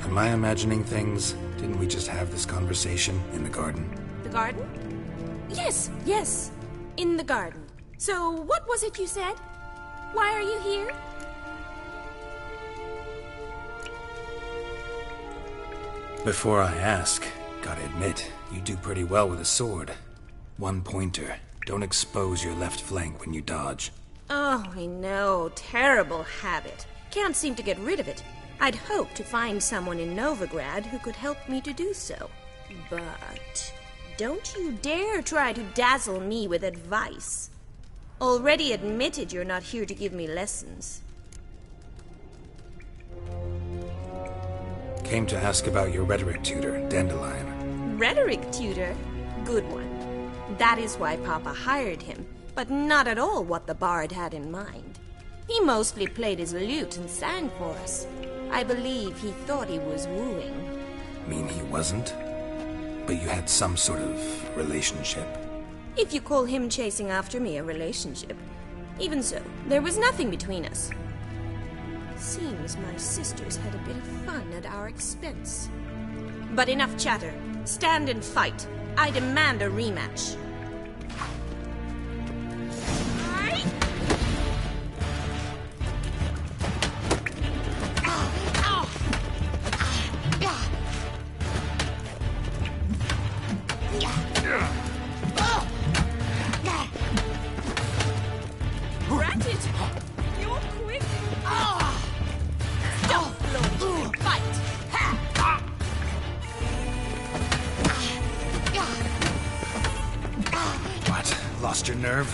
Speaker 1: Am I imagining things? Didn't we just have this conversation in the garden?
Speaker 16: The garden? Yes, yes. In the garden. So, what was it you said? Why are you here?
Speaker 1: Before I ask, gotta admit, you do pretty well with a sword. One pointer. Don't expose your left flank when you dodge.
Speaker 16: Oh, I know. Terrible habit. Can't seem to get rid of it. I'd hoped to find someone in Novigrad who could help me to do so. But don't you dare try to dazzle me with advice. Already admitted you're not here to give me lessons.
Speaker 1: Came to ask about your rhetoric tutor, Dandelion.
Speaker 16: Rhetoric tutor? Good one. That is why Papa hired him, but not at all what the bard had in mind. He mostly played his lute and sang for us. I believe he thought he was wooing.
Speaker 1: Mean he wasn't? But you had some sort of relationship?
Speaker 16: If you call him chasing after me a relationship. Even so, there was nothing between us. Seems my sisters had a bit of fun at our expense. But enough chatter. Stand and fight. I demand a rematch.
Speaker 1: Lost your nerve?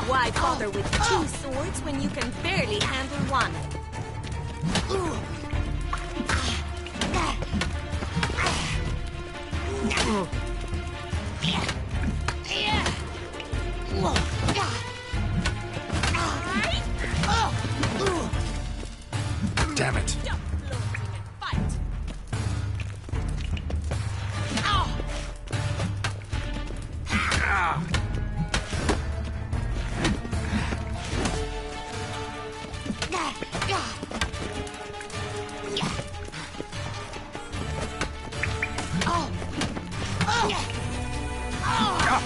Speaker 16: Why bother with two swords when you can barely handle one?
Speaker 1: Damn it.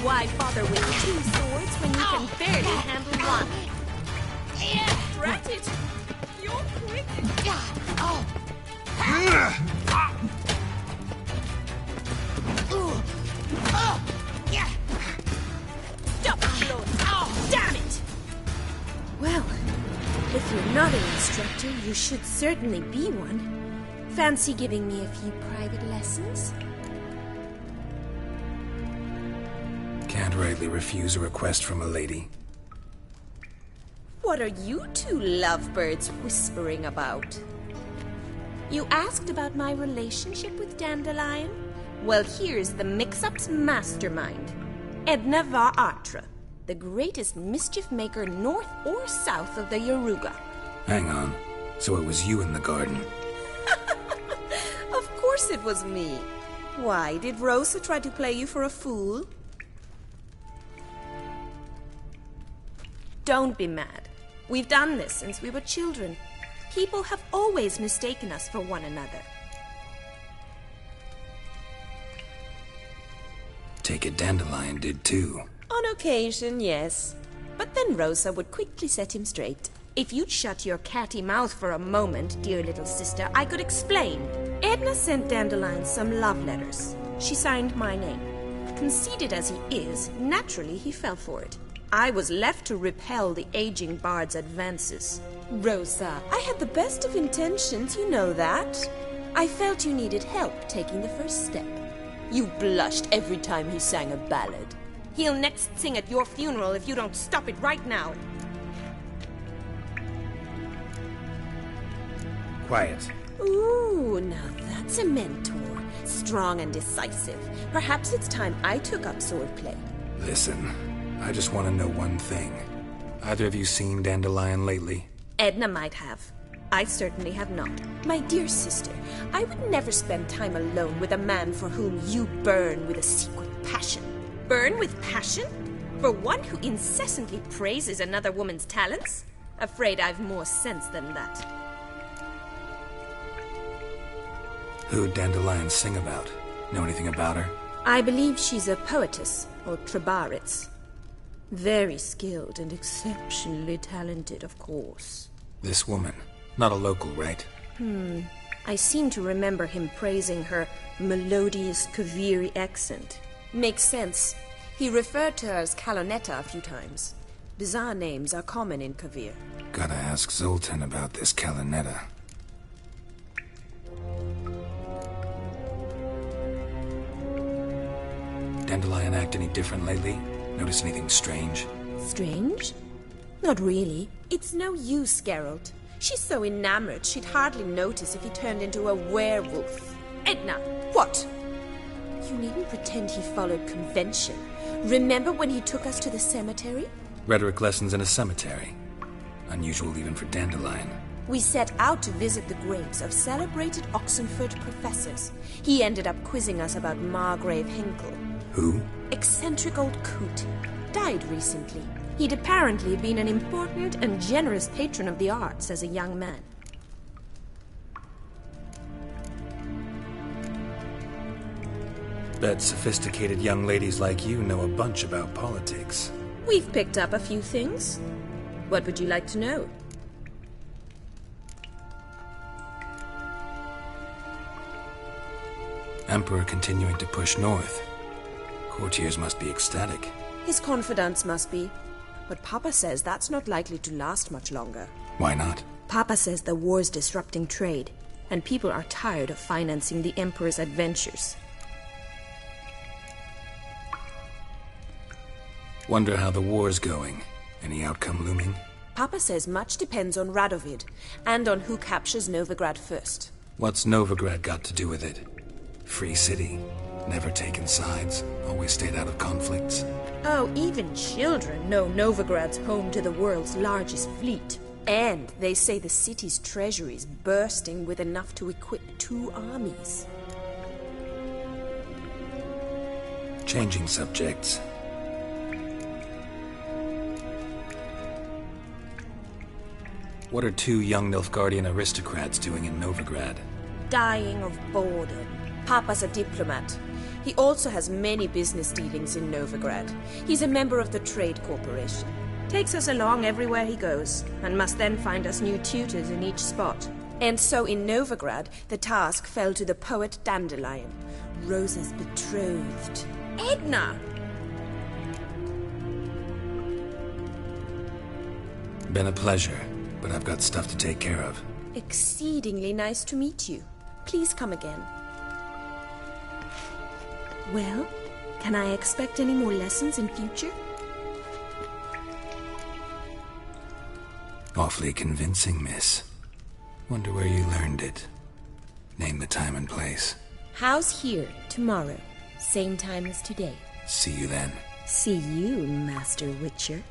Speaker 16: Why bother with two swords when you can barely handle one? Drat it! You're quick! Stop blowing! Damn it! Well, if you're not an instructor, you should certainly be one. Fancy giving me a few private lessons?
Speaker 1: Can't rightly refuse a request from a lady.
Speaker 16: What are you two lovebirds whispering about? You asked about my relationship with Dandelion? Well, here's the mix-up's mastermind. Edna var Atra, the greatest mischief maker north or south of the Yaruga.
Speaker 1: Hang on. So it was you in the garden?
Speaker 16: Of course it was me. Why, did Rosa try to play you for a fool? Don't be mad. We've done this since we were children. People have always mistaken us for one another.
Speaker 1: Take it Dandelion did too.
Speaker 16: On occasion, yes. But then Rosa would quickly set him straight. If you'd shut your catty mouth for a moment, dear little sister, I could explain. Edna sent Dandelion some love letters. She signed my name. Conceited as he is, naturally he fell for it. I was left to repel the aging bard's advances. Rosa, I had the best of intentions, you know that. I felt you needed help taking the first step. You blushed every time he sang a ballad. He'll next sing at your funeral if you don't stop it right now.
Speaker 1: Quiet.
Speaker 16: Ooh, now that's a mentor. Strong and decisive. Perhaps it's time I took up swordplay.
Speaker 1: Listen, I just want to know one thing. Either of you seen Dandelion lately?
Speaker 16: Edna might have. I certainly have not. My dear sister, I would never spend time alone with a man for whom you burn with a secret passion. Burn with passion? For one who incessantly praises another woman's talents? Afraid I've more sense than that.
Speaker 1: Who'd Dandelion sing about? Know anything about her?
Speaker 16: I believe she's a poetess, or trabaritz. Very skilled and exceptionally talented, of course.
Speaker 1: This woman, not a local, right?
Speaker 16: I seem to remember him praising her melodious Kaviri accent. Makes sense. He referred to her as Kalonetta a few times. Bizarre names are common in Kavir.
Speaker 1: Gotta ask Zoltan about this Kalonetta. Dandelion act any different lately? Notice anything strange?
Speaker 16: Strange? Not really. It's no use, Geralt. She's so enamored she'd hardly notice if he turned into a werewolf. Edna, what? You needn't pretend he followed convention. Remember when he took us to the cemetery?
Speaker 1: Rhetoric lessons in a cemetery. Unusual even for Dandelion.
Speaker 16: We set out to visit the graves of celebrated Oxenford professors. He ended up quizzing us about Margrave Henkel.
Speaker 1: Who?
Speaker 16: Eccentric old coot. Died recently. He'd apparently been an important and generous patron of the arts as a young man.
Speaker 1: Bet sophisticated young ladies like you know a bunch about politics.
Speaker 16: We've picked up a few things. What would you like to know?
Speaker 1: Emperor continuing to push north. Courtiers must be ecstatic.
Speaker 16: His confidants must be. But Papa says that's not likely to last much longer.
Speaker 1: Why not?
Speaker 16: Papa says the war's disrupting trade, and people are tired of financing the Emperor's adventures.
Speaker 1: Wonder how the war's going. Any outcome looming?
Speaker 16: Papa says much depends on Radovid, and on who captures Novigrad first.
Speaker 1: What's Novigrad got to do with it? Free city. Never taken sides. Always stayed out of conflicts.
Speaker 16: Oh, even children know Novigrad's home to the world's largest fleet. And they say the city's treasury's bursting with enough to equip 2 armies.
Speaker 1: Changing subjects. What are 2 young Nilfgaardian aristocrats doing in Novigrad?
Speaker 16: Dying of boredom. Papa's a diplomat. He also has many business dealings in Novigrad. He's a member of the Trade Corporation. Takes us along everywhere he goes, and must then find us new tutors in each spot. And so in Novigrad, the task fell to the poet Dandelion, Rosa's betrothed. Edna!
Speaker 1: Been a pleasure, but I've got stuff to take care of.
Speaker 16: Exceedingly nice to meet you. Please come again. Well, can I expect any more lessons in future?
Speaker 1: Awfully convincing, miss. Wonder where you learned it. Name the time and place.
Speaker 16: House here, tomorrow. Same time as today.
Speaker 1: See you then.
Speaker 16: See you, Master Witcher.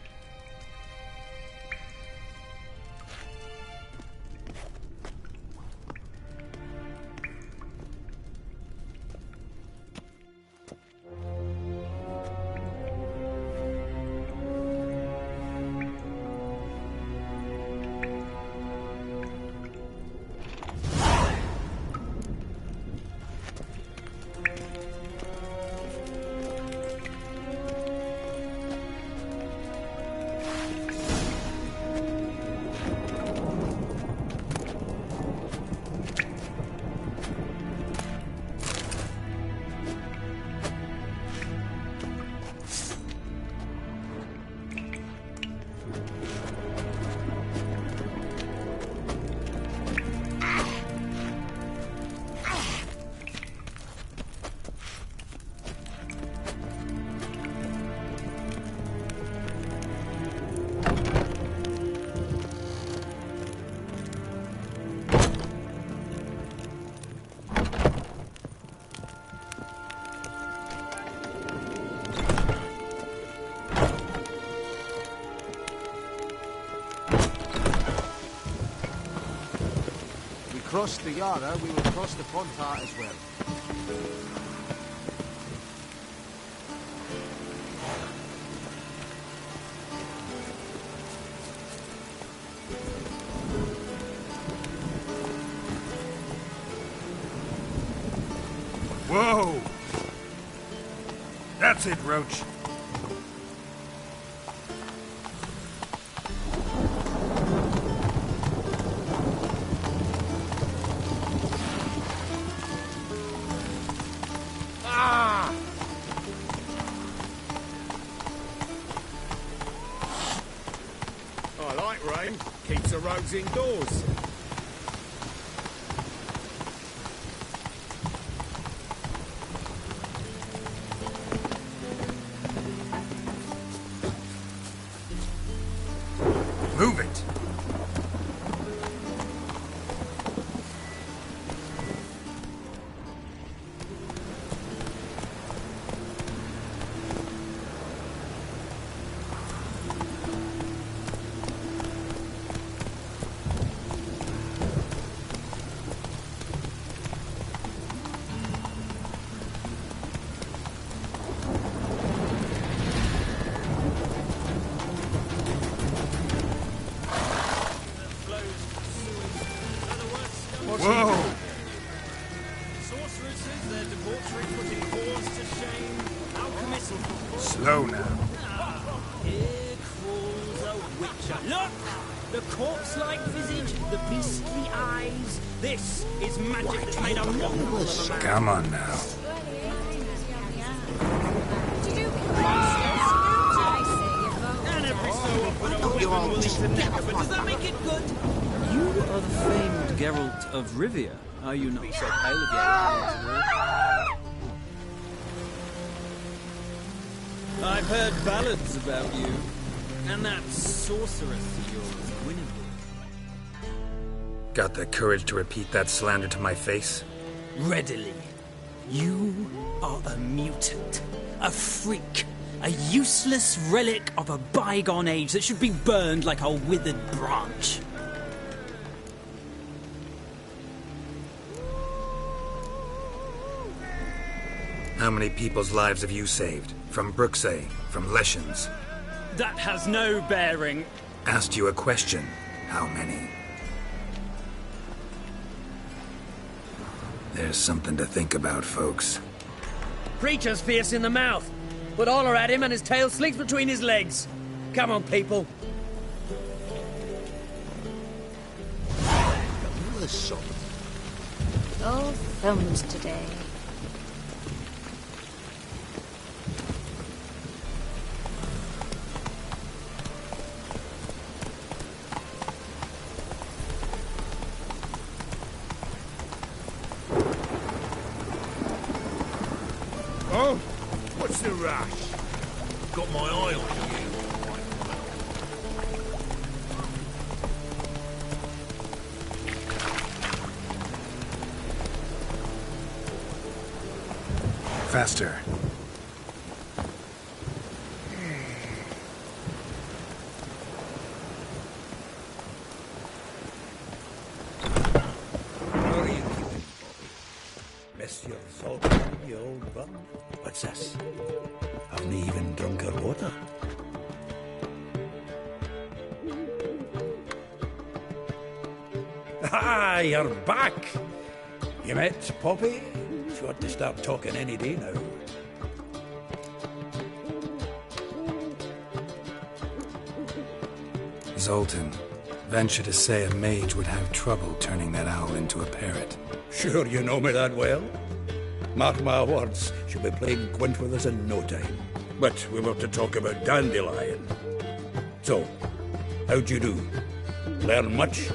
Speaker 18: Cross the Yara, we will cross the Pontar as well.
Speaker 5: Whoa!
Speaker 1: That's it, Roach.
Speaker 5: Ah! I like rain. Keeps the roads indoors.
Speaker 1: Move it. Whoa!
Speaker 7: Sorceresses, their debauchery putting whores to shame. Alchemists.
Speaker 1: Slow now.
Speaker 7: Here crawls a witcher. Look! The corpse-like visage, the beastly eyes. This is magic that's made a mongrel of a man.
Speaker 1: Come on now.
Speaker 7: And every so often a woman will eat a necker, but does that make it good?
Speaker 15: You are the famed Geralt of Rivia, are you not? So pale again. I've heard ballads about you, and that sorceress of yours, Gwyneth.
Speaker 1: Got the courage to repeat that slander to my face?
Speaker 7: Readily. You are a mutant, a freak, a useless relic of a bygone age that should be burned like a withered branch.
Speaker 1: How many people's lives have you saved? From Bruxay, from Leshens?
Speaker 7: That has no bearing.
Speaker 1: Asked you a question. How many? There's something to think about, folks.
Speaker 9: Creature's fierce in the mouth, but all are at him and his tail sleeps between his legs. Come on, people.
Speaker 11: All thumbs today.
Speaker 5: Oh, what's the rush? Got my eye on you.
Speaker 1: Faster.
Speaker 2: What are you doing, Bobby? Miss your salt, you old bum? What's this? Haven't even drunk her water. Ah, you're back! You met Poppy? She ought to start talking any day now.
Speaker 1: Zoltan. Venture to say a mage would have trouble turning that owl into a parrot.
Speaker 2: Sure you know me that well? Mark my words, she'll be playing quint with us in no time. But we were to talk about Dandelion. So, how'd you do? Learn much?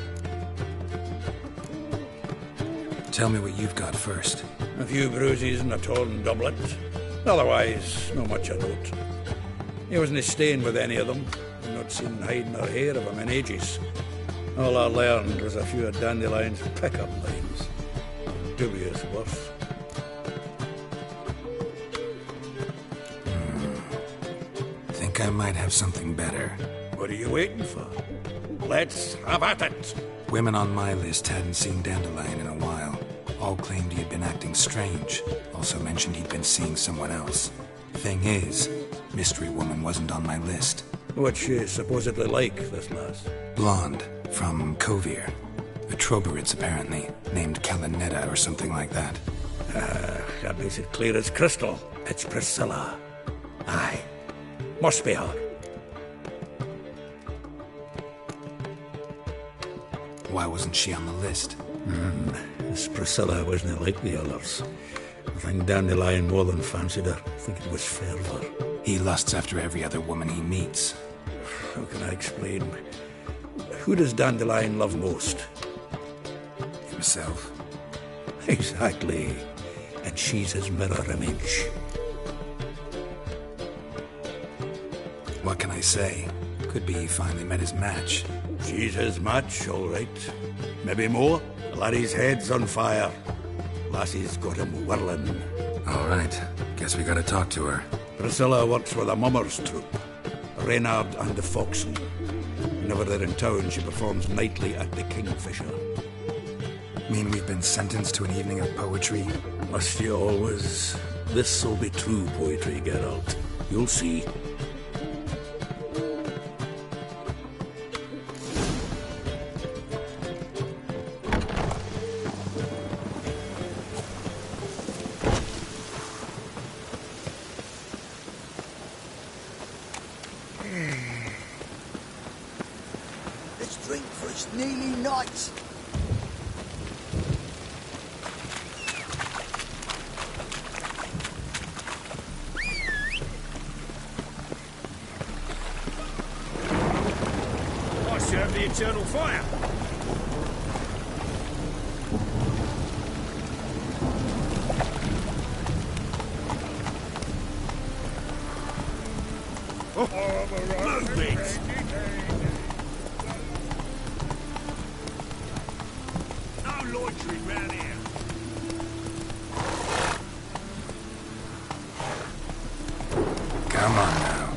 Speaker 1: Tell me what you've got first.
Speaker 2: A few bruises and a torn doublet. Otherwise, not much of note. He wasn't staying with any of them. I've not seen hide nor hair of him in ages. All I learned was a few of Dandelion's pick-up lines. Dubious worth.
Speaker 1: Think I might have something better.
Speaker 2: What are you waiting for? Let's have at it!
Speaker 1: Women on my list hadn't seen Dandelion in a while. All claimed he had been acting strange. Also mentioned he'd been seeing someone else. Thing is, Mystery Woman wasn't on my list.
Speaker 2: What's she supposedly like, this lass?
Speaker 1: Blonde, from Kovir. A Troberids, apparently, named Kalanetta or something like that.
Speaker 2: That makes it clear as crystal. It's Priscilla. Aye. Must be her.
Speaker 1: Why wasn't she on the list?
Speaker 2: This Priscilla wasn't like the others. I think Dandelion more than fancied her. I think it was fervour.
Speaker 1: He lusts after every other woman he meets.
Speaker 2: How can I explain? Who does Dandelion love most?
Speaker 1: Himself.
Speaker 2: Exactly. And she's his mirror image.
Speaker 1: What can I say? Could be he finally met his match.
Speaker 2: She's his match, all right. Maybe more. Laddie's head's on fire. Lassie's got him whirling.
Speaker 1: All right. Guess we gotta talk to her.
Speaker 2: Priscilla works with a mummers troupe. Reynard and the Foxen. Whenever they're in town, she performs nightly at the Kingfisher.
Speaker 1: Mean we've been sentenced to an evening of poetry?
Speaker 2: Must you always? This'll be true poetry, Geralt. You'll see.
Speaker 6: Let's drink, for it's nearly night.
Speaker 18: I serve the eternal fire. Move it! No loitering round here.
Speaker 1: Come on now.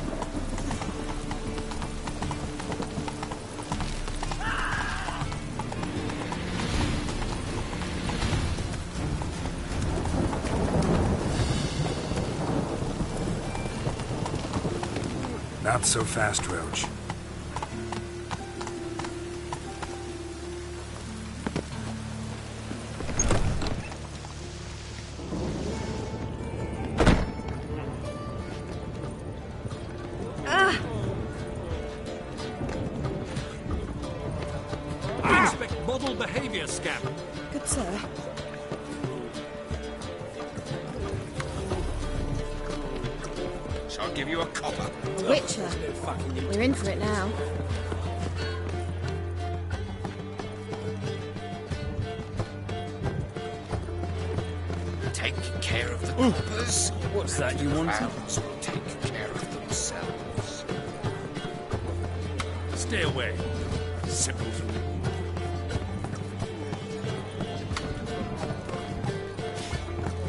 Speaker 1: Not so fast, Roach.
Speaker 18: I expect model behaviour, scamp.
Speaker 16: Good sir.
Speaker 5: So I'll give you a copper.
Speaker 4: The Witcher. We're in for it now.
Speaker 5: Take care of the coppers.
Speaker 15: What's that you wanted?
Speaker 5: Crowds will take care of themselves.
Speaker 18: Stay away. Simpleton.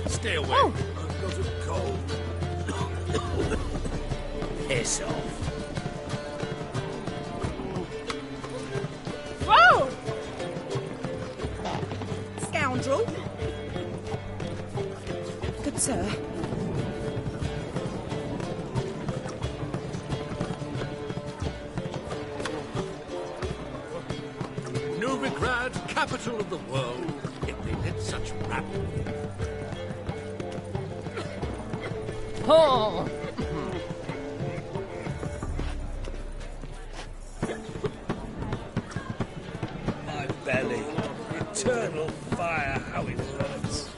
Speaker 18: Stay away.
Speaker 4: Oh.
Speaker 18: I've got a cold. Piss off.
Speaker 16: Whoa! Scoundrel. Good sir.
Speaker 18: Novigrad, capital of the world, yet they let such rabble.
Speaker 15: Oh!
Speaker 18: My belly. Eternal fire, how it hurts.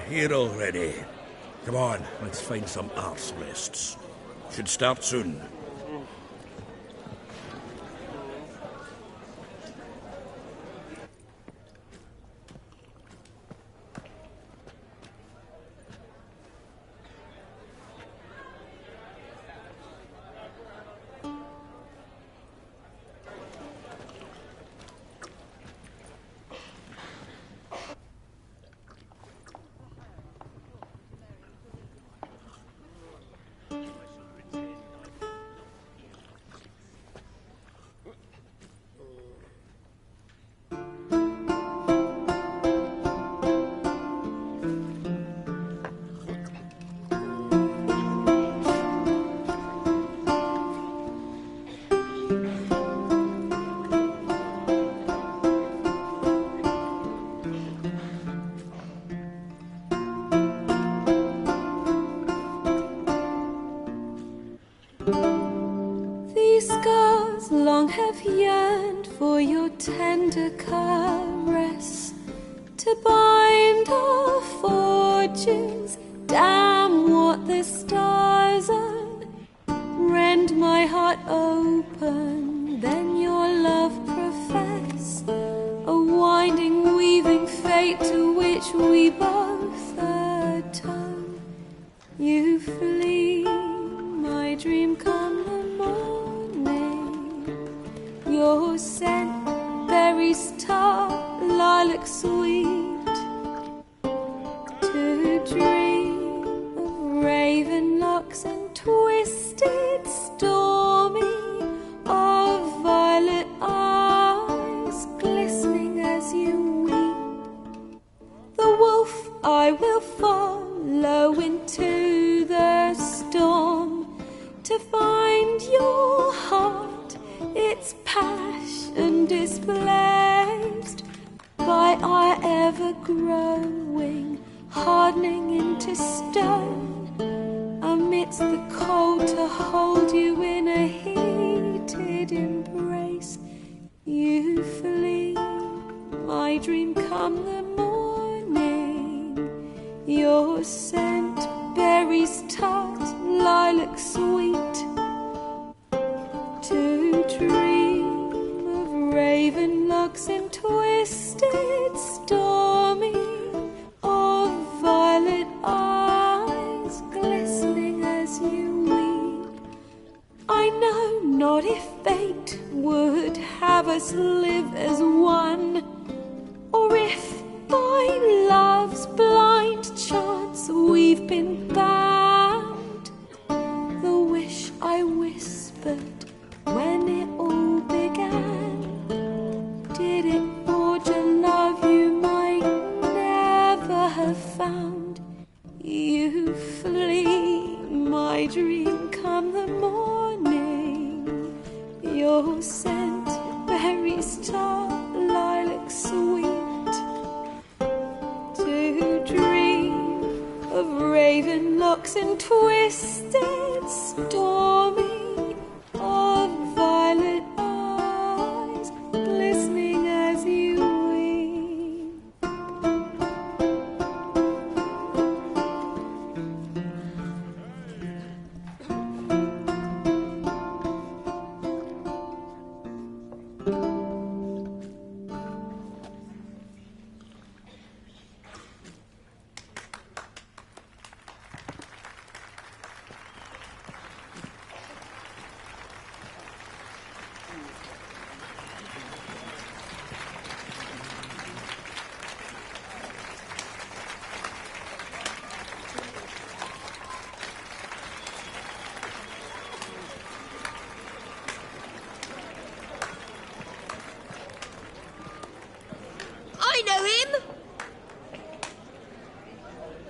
Speaker 2: Here already. Come on, let's find some arse rests. Should start soon.
Speaker 16: yearned for your tender caress, to bind our fortunes. Damn what the stars are. Rend my heart open, then your love profess, a winding, weaving fate to which we both atone. You flee, my dream come the morning. Your scent, berries tart, lilac sweet, to dream of raven locks and twisted, stormy, of violet eyes glistening as you weep. The wolf I will follow into the storm, to find your heart, its passion displaced by our ever-growing, hardening into stone. Amidst the cold, to hold you in a heated embrace. You flee, my dream come the morning. Your scent, berries tart, lilac sweet, to dream of raven locks and twisted, stormy, of violet eyes glistening as you weep. I know not if fate would have us live as one, or if by love's blind chance we've been bound. The wish I whispered when it all began, did it forge a love you might never have found? You flee, my dream come the morning. Your scent, berries tart, lilac sweet, to dream of raven locks and twisted, stormy, of violet eyes glistening as you weep.
Speaker 4: I know him!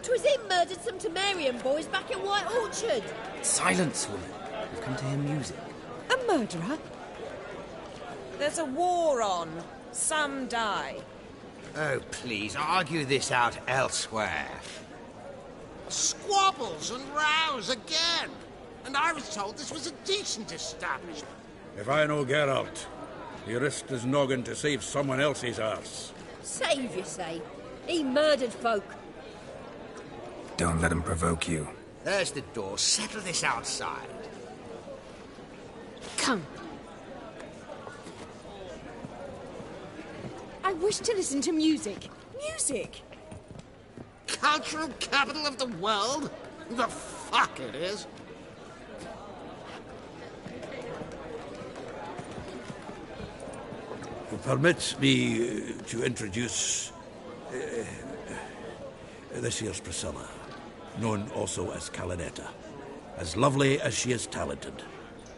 Speaker 4: 'Twas him murdered some Temerian boys back in White Orchard.
Speaker 7: Silence, woman. We've come to hear music.
Speaker 19: A murderer? There's a war on. Some die.
Speaker 5: Oh, please, argue this out elsewhere. Squabbles and rows again. And I was told this was a decent establishment.
Speaker 2: If I know Geralt, he risked his noggin to save someone else's arse.
Speaker 4: Save, you say? He murdered folk.
Speaker 1: Don't let him provoke you.
Speaker 5: There's the door. Settle this outside.
Speaker 19: Come. I wish to listen to music. Music!
Speaker 5: Cultural capital of the world? The fuck it is.
Speaker 2: Permit me to introduce this here's Priscilla, known also as Calinetta, as lovely as she is talented.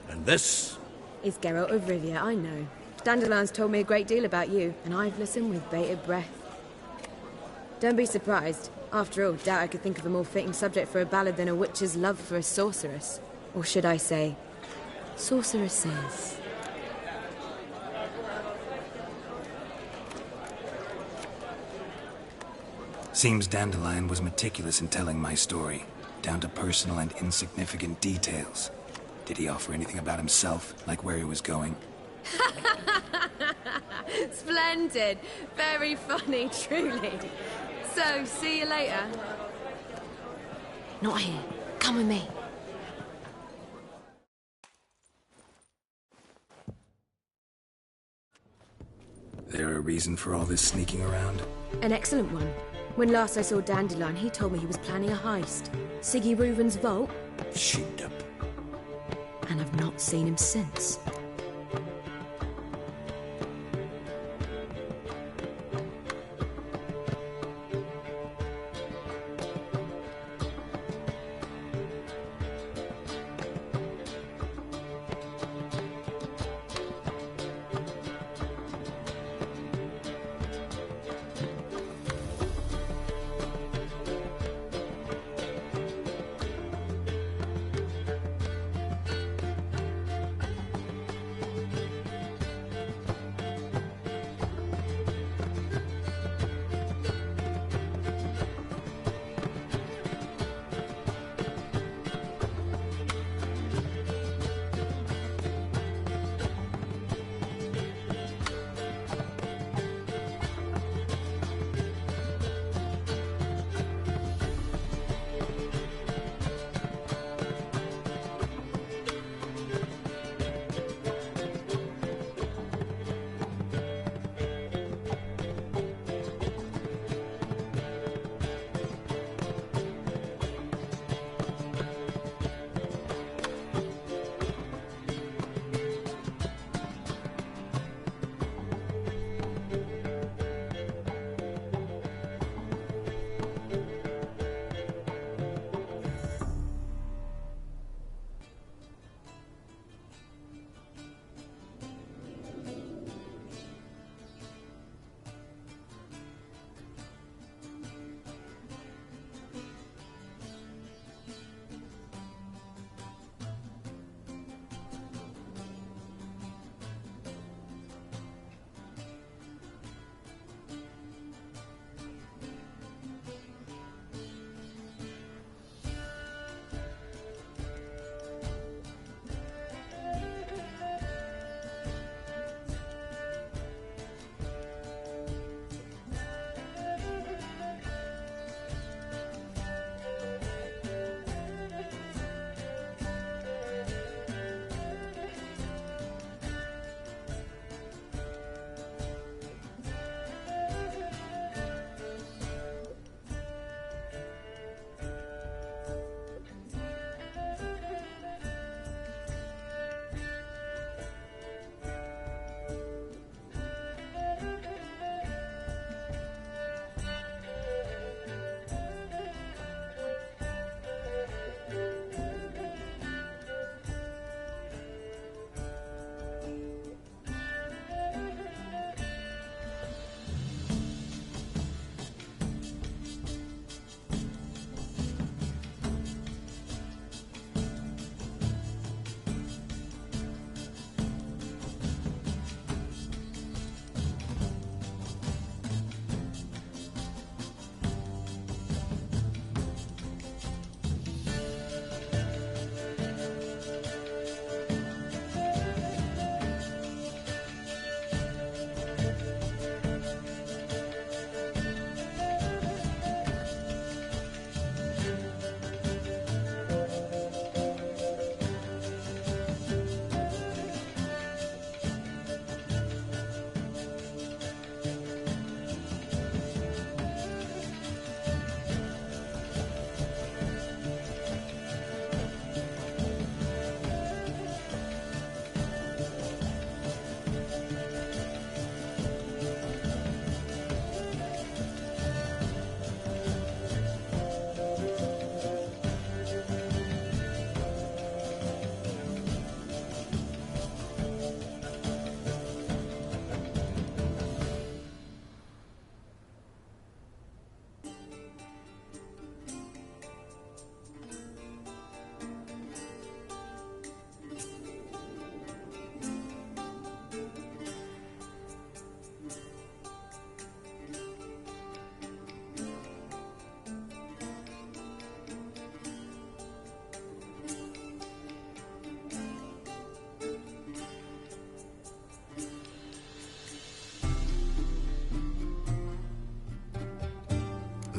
Speaker 2: And this
Speaker 20: is Geralt of Rivia, I know. Dandelion's told me a great deal about you, and I've listened with bated breath. Don't be surprised. After all, doubt I could think of a more fitting subject for a ballad than a witch's love for a sorceress. Or should I say, sorceresses.
Speaker 1: Seems Dandelion was meticulous in telling my story, down to personal and insignificant details. Did he offer anything about himself, like where he was going?
Speaker 20: Splendid. Very funny, truly. So, see you later.
Speaker 16: Not here. Come with me.
Speaker 1: There a reason for all this sneaking around?
Speaker 20: An excellent one. When last I saw Dandelion, he told me he was planning a heist. Siggy Reuven's vault.
Speaker 1: Sheeped up.
Speaker 20: And I've not seen him since.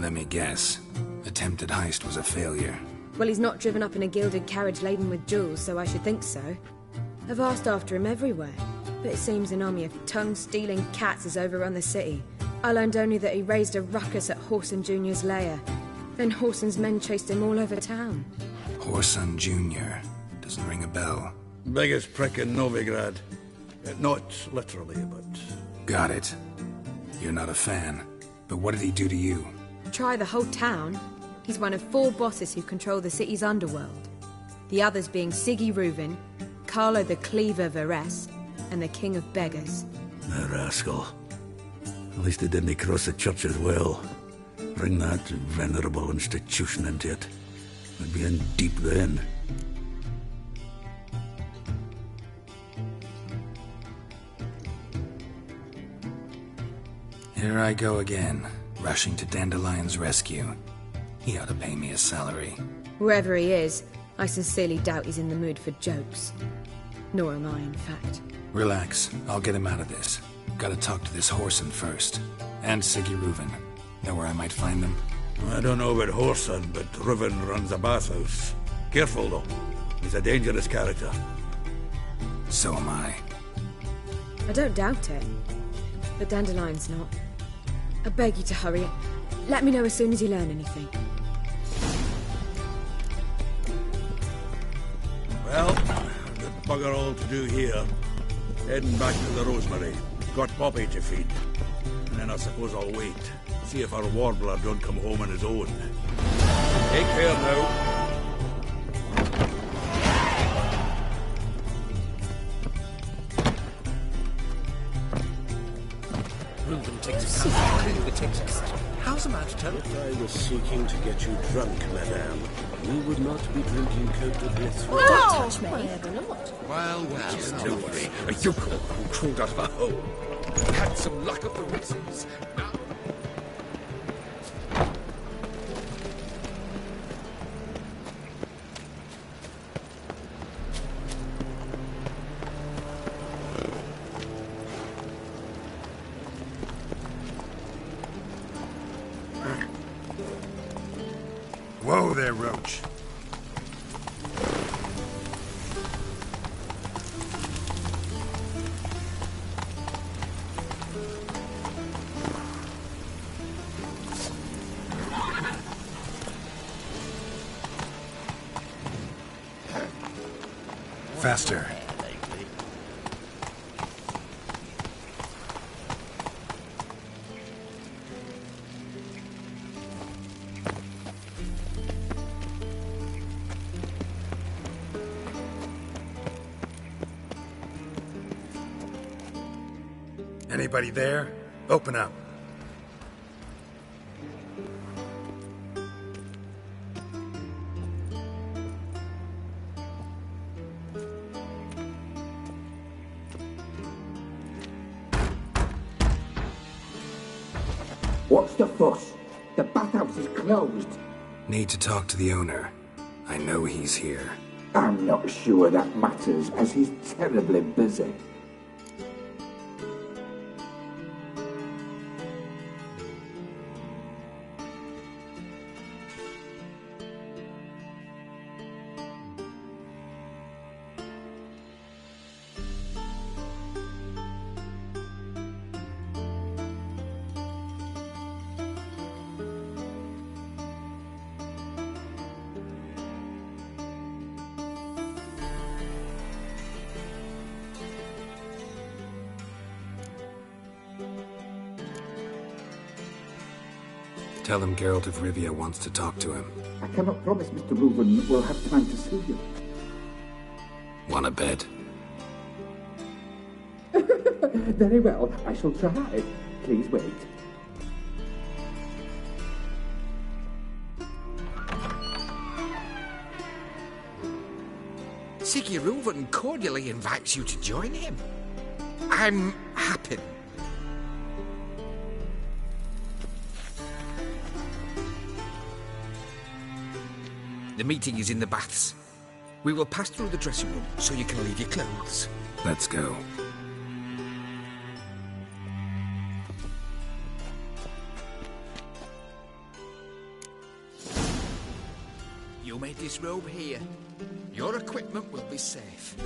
Speaker 1: Let me guess. Attempted heist was a failure.
Speaker 20: Well, he's not driven up in a gilded carriage laden with jewels, so I should think so. I've asked after him everywhere, but it seems an army of tongue-stealing cats has overrun the city. I learned only that he raised a ruckus at Whoreson Jr.'s lair. Then Whoreson's men chased him all over town.
Speaker 1: Whoreson Jr. Doesn't ring a bell.
Speaker 2: Biggest prick in Novigrad. Not literally, but...
Speaker 1: Got it. You're not a fan. But what did he do to you?
Speaker 20: Try the whole town. He's one of 4 bosses who control the city's underworld. The others being Siggy Reuven, Carlo the Cleaver Varese, and the King of Beggars.
Speaker 2: The rascal. At least he didn't cross the church as well. Bring that venerable institution into it. We'd be in deep then.
Speaker 1: Here I go again, rushing to Dandelion's rescue. He ought to pay me a salary.
Speaker 20: Whoever he is, I sincerely doubt he's in the mood for jokes. Nor am I, in fact.
Speaker 1: Relax, I'll get him out of this. Gotta talk to this Whoreson first. And Siggy Reuven. Know where I might find them?
Speaker 2: I don't know about Whoreson, but Reuven runs a bathhouse. Careful, though. He's a dangerous character.
Speaker 1: So am I.
Speaker 20: I don't doubt it. But Dandelion's not. I beg you to hurry. Let me know as soon as you learn anything.
Speaker 2: Well, got bugger all to do here. Heading back to the Rosemary. Got Poppy to feed. And then I suppose I'll wait. See if our warbler don't come home on his own. Take care now.
Speaker 18: Reuven takes a cleaning the text. How's a man to tell?
Speaker 17: If I was seeking to get you drunk, madame, you would not be drinking Cote de Bliss.
Speaker 4: Don't touch me.
Speaker 18: Well,
Speaker 17: Just
Speaker 18: don't worry. A yokel who crawled out of a hole. Had some luck at the races. Now...
Speaker 1: Whoa there, Roach. Faster. Anybody there? Open up.
Speaker 21: What's the fuss? The bathhouse is closed.
Speaker 1: Need to talk to the owner. I know he's here.
Speaker 21: I'm not sure that matters, as he's terribly busy.
Speaker 1: Tell him Geralt of Rivia wants to talk to him.
Speaker 21: I cannot promise Mr. Reuven will have time to see you.
Speaker 1: Wanna bet?
Speaker 21: Very well, I shall try. Please wait.
Speaker 5: Siggy Reuven cordially invites you to join him. I'm happy. The meeting is in the baths. We will pass through the dressing room so you can leave your clothes.
Speaker 1: Let's go.
Speaker 3: made this robe here. Your equipment will be safe.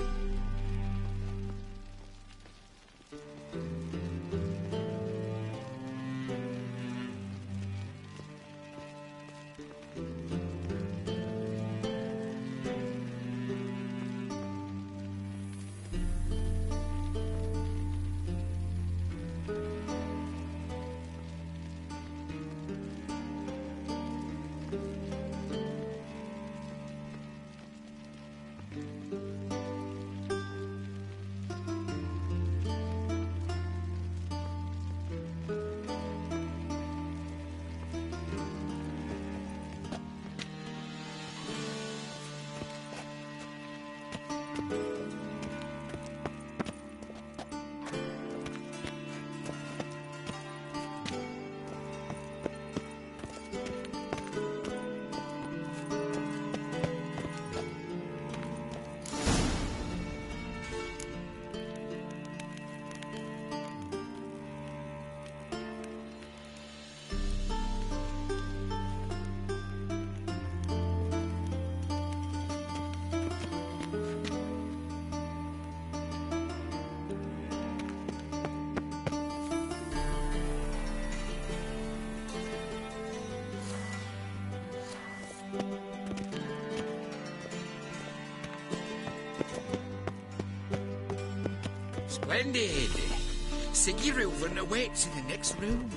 Speaker 3: Splendid! Siggy Reuven awaits in the next room.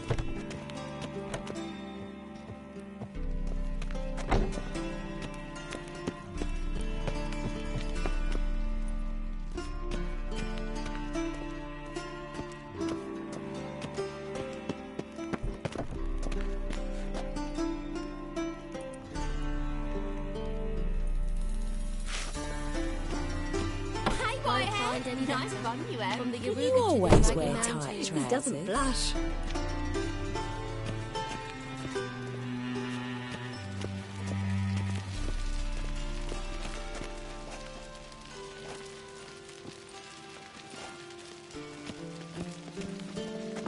Speaker 16: You always wear tight trousers.
Speaker 20: He doesn't blush.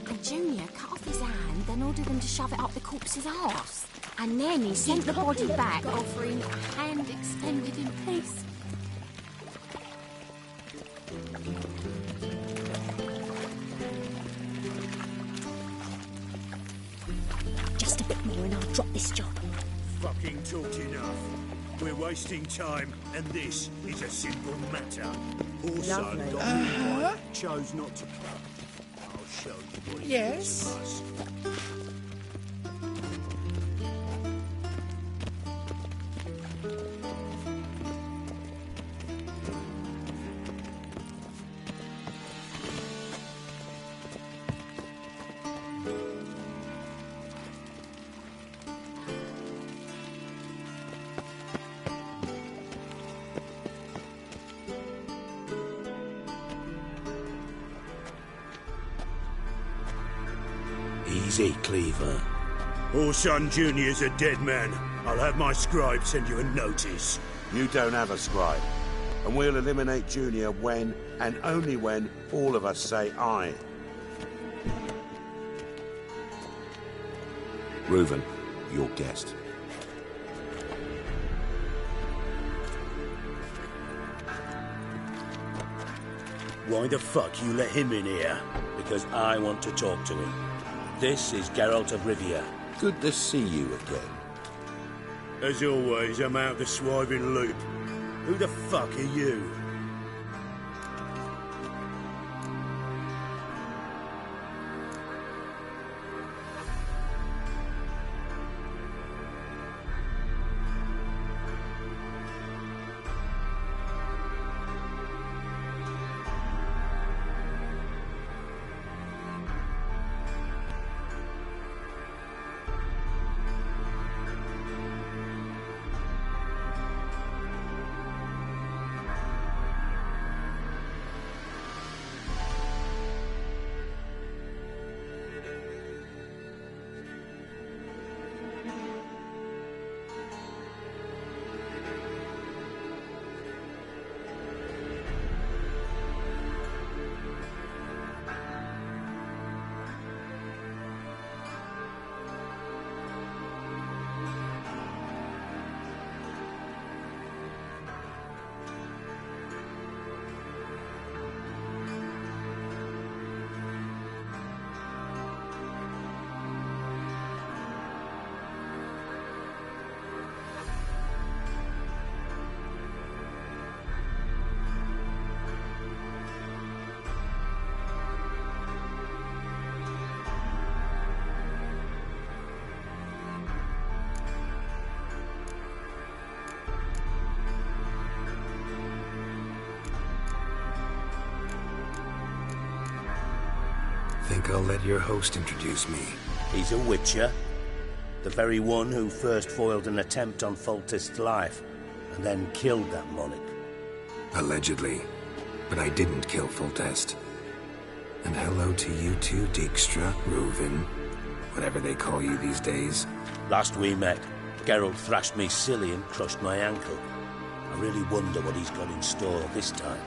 Speaker 12: And Junior cut off his hand, then ordered them to shove it up the corpse's arse. And then he sent the body back, offering a hand extended in peace.
Speaker 11: Just a bit more and I'll drop this job.
Speaker 22: Fucking talked enough. We're wasting time, and this is a simple matter. Also,
Speaker 19: Lovely.
Speaker 22: Dr. chose not to come. I'll show you what he
Speaker 19: Yes?
Speaker 22: did to us.
Speaker 2: Easy, Cleaver.
Speaker 22: Orson Jr.'s a dead man. I'll have my scribe send you a notice.
Speaker 17: You don't have a scribe. And we'll eliminate Junior when, and only when, all of us say aye. Reuven, your guest.
Speaker 2: Why the fuck you let him in here? Because I want to talk to him. This is Geralt of Rivia.
Speaker 17: Good to see you again.
Speaker 22: As always, I'm out the swiving loop. Who the fuck are you?
Speaker 1: I'll let your host introduce me.
Speaker 10: He's a witcher. The very one who first foiled an attempt on Foltest's life, and then killed that monarch.
Speaker 1: Allegedly. But I didn't kill Foltest. And hello to you too, Dijkstra, Reuven, whatever they call you these days.
Speaker 10: Last we met, Geralt thrashed me silly and crushed my ankle. I really wonder what he's got in store this time.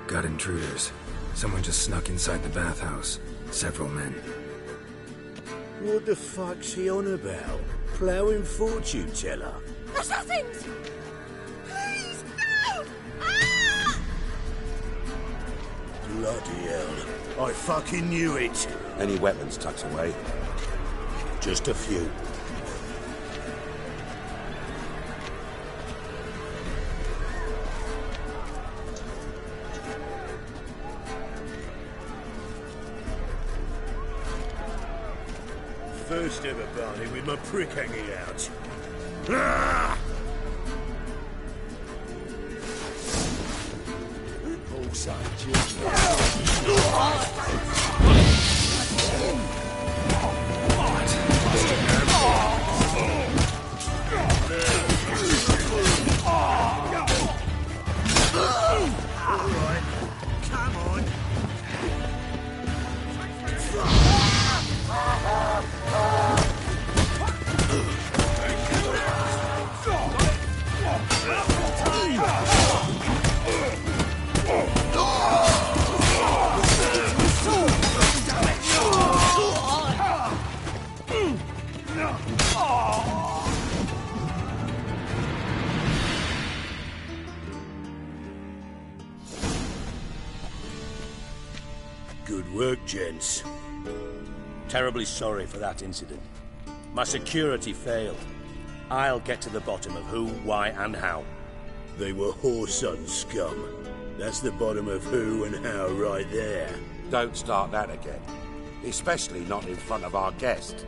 Speaker 1: Got intruders. Someone just snuck inside the bathhouse. Several men.
Speaker 10: What the fuck's he on about? Ploughing fortune teller?
Speaker 12: Assassins! Please, no! Ah!
Speaker 10: Bloody hell. I fucking knew it.
Speaker 17: Any weapons tucked away?
Speaker 10: Just a few.
Speaker 22: First ever party with my prick hanging out. Ah! Alright, come on.
Speaker 10: Good work, gents. Terribly sorry for that incident. My security failed. I'll get to the bottom of who, why, and how.
Speaker 22: They were whoreson scum. That's the bottom of who and how right there.
Speaker 17: Don't start that again. Especially not in front of our guest.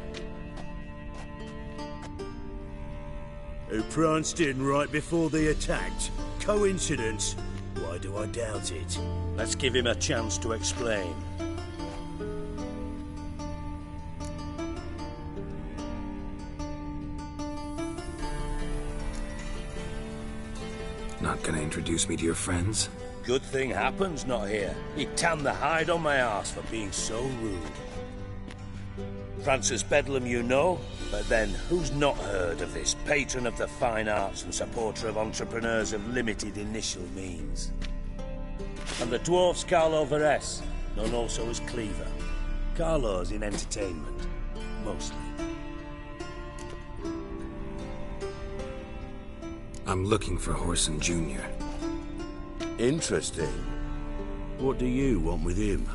Speaker 22: Who pranced in right before they attacked. Coincidence? Why do I doubt it?
Speaker 10: Let's give him a chance to explain.
Speaker 1: Not gonna introduce me to your friends?
Speaker 10: Good thing Happen's not here. He'd tan the hide on my arse for being so rude. Francis Bedlam you know, but then who's not heard of this patron of the fine arts and supporter of entrepreneurs of limited initial means? And the dwarf's Carlo Veres, known also as Cleaver. Carlo's in entertainment, mostly.
Speaker 1: I'm looking for Whoreson Jr.
Speaker 17: Interesting.
Speaker 22: What do you want with him?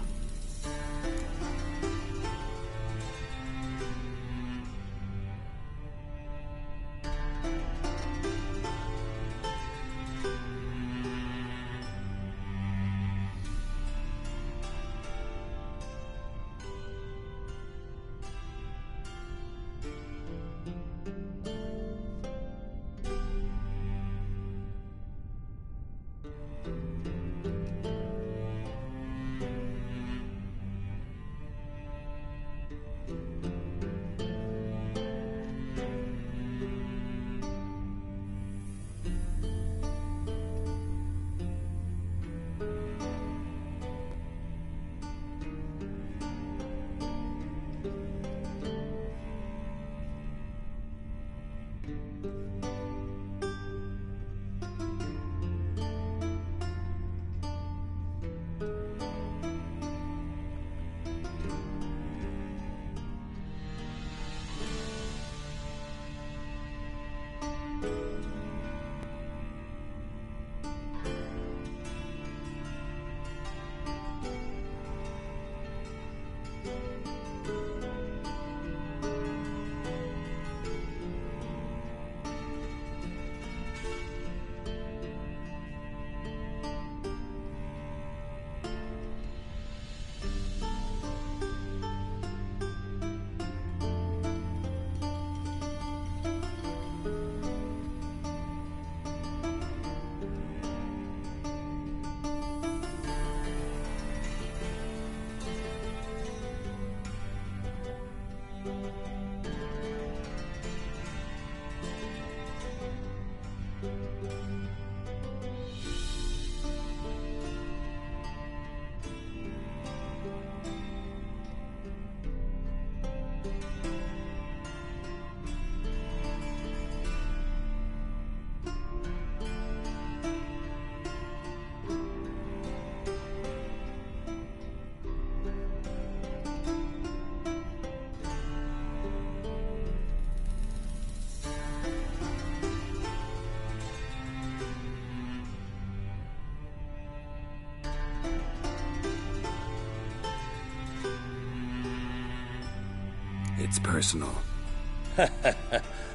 Speaker 1: It's personal.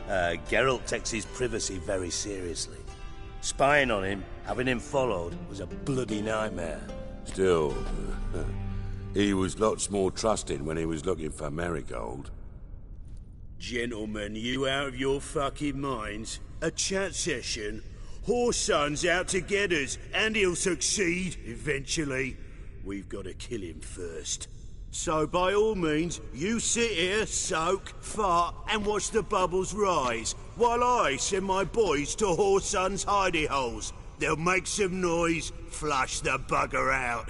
Speaker 10: Geralt takes his privacy very seriously. Spying on him, having him followed, was a bloody nightmare.
Speaker 17: Still, he was lots more trusting when he was looking for Marigold.
Speaker 22: Gentlemen, you out of your fucking minds? A chat session? Whoreson's out to get us, and he'll succeed, eventually. We've got to kill him first. So by all means, you sit here, soak, fart, and watch the bubbles rise, while I send my boys to Whoreson's hidey holes. They'll make some noise, flush the bugger out.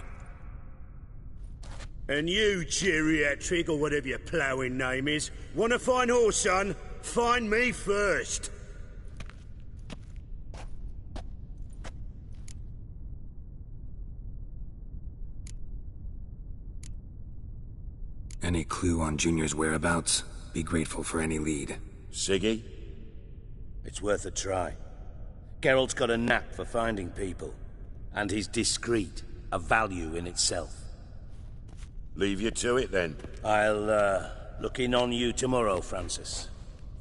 Speaker 22: And you, geriatric, or whatever your ploughing name is, want to find Whoreson? Find me first.
Speaker 1: Any clue on Junior's whereabouts? Be grateful for any lead.
Speaker 10: Siggy? It's worth a try. Geralt's got a knack for finding people. And he's discreet, a value in itself.
Speaker 17: Leave you to it, then.
Speaker 10: I'll, look in on you tomorrow, Francis.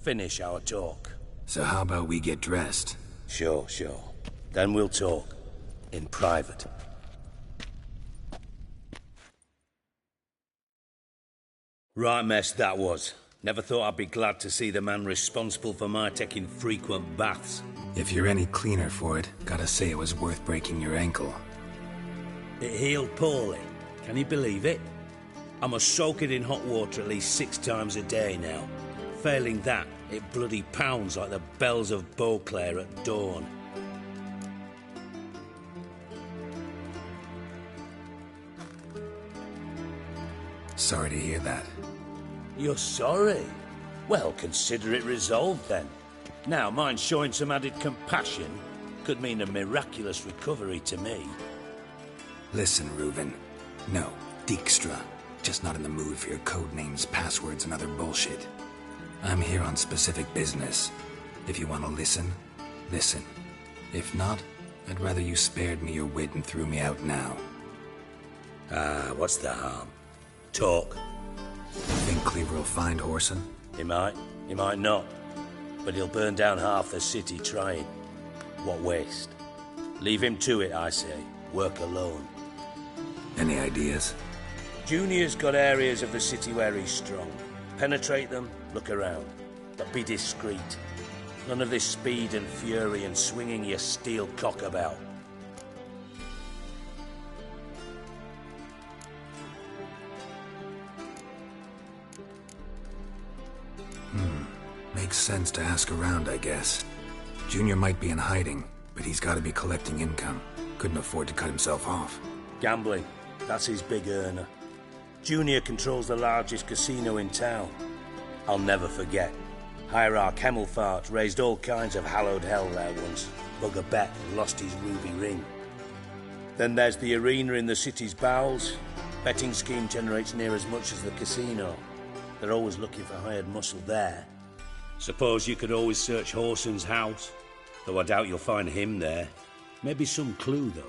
Speaker 10: Finish our talk.
Speaker 1: So how about we get dressed?
Speaker 10: Sure. Then we'll talk. In private. Right mess that was. Never thought I'd be glad to see the man responsible for my taking frequent baths.
Speaker 1: If you're any cleaner for it, gotta say it was worth breaking your ankle.
Speaker 10: It healed poorly. Can you believe it? I must soak it in hot water at least 6 times a day now. Failing that, it bloody pounds like the bells of Beauclair at dawn.
Speaker 1: Sorry to hear that.
Speaker 10: You're sorry? Well, consider it resolved then. Now, mind showing some added compassion could mean a miraculous recovery to me.
Speaker 1: Listen, Reuben. No, Dijkstra. Just not in the mood for your code names, passwords, and other bullshit. I'm here on specific business. If you want to listen, listen. If not, I'd rather you spared me your wit and threw me out now.
Speaker 10: What's the harm? Talk.
Speaker 1: Think Cleaver will find Whoreson?
Speaker 10: He might not. But he'll burn down half the city trying. What waste. Leave him to it, I say. Work alone.
Speaker 1: Any ideas?
Speaker 10: Junior's got areas of the city where he's strong. Penetrate them, look around. But be discreet. None of this speed and fury and swinging your steel cock about.
Speaker 1: Makes sense to ask around, I guess. Junior might be in hiding, but he's got to be collecting income. Couldn't afford to cut himself off.
Speaker 10: Gambling. That's his big earner. Junior controls the largest casino in town. I'll never forget. Hierarch Hemmelfart raised all kinds of hallowed hell there once. Bugger bet and lost his ruby ring. Then there's the arena in the city's bowels. Betting scheme generates near as much as the casino. They're always looking for hired muscle there. Suppose you could always search Whoreson's house, though I doubt you'll find him there. Maybe some clue, though.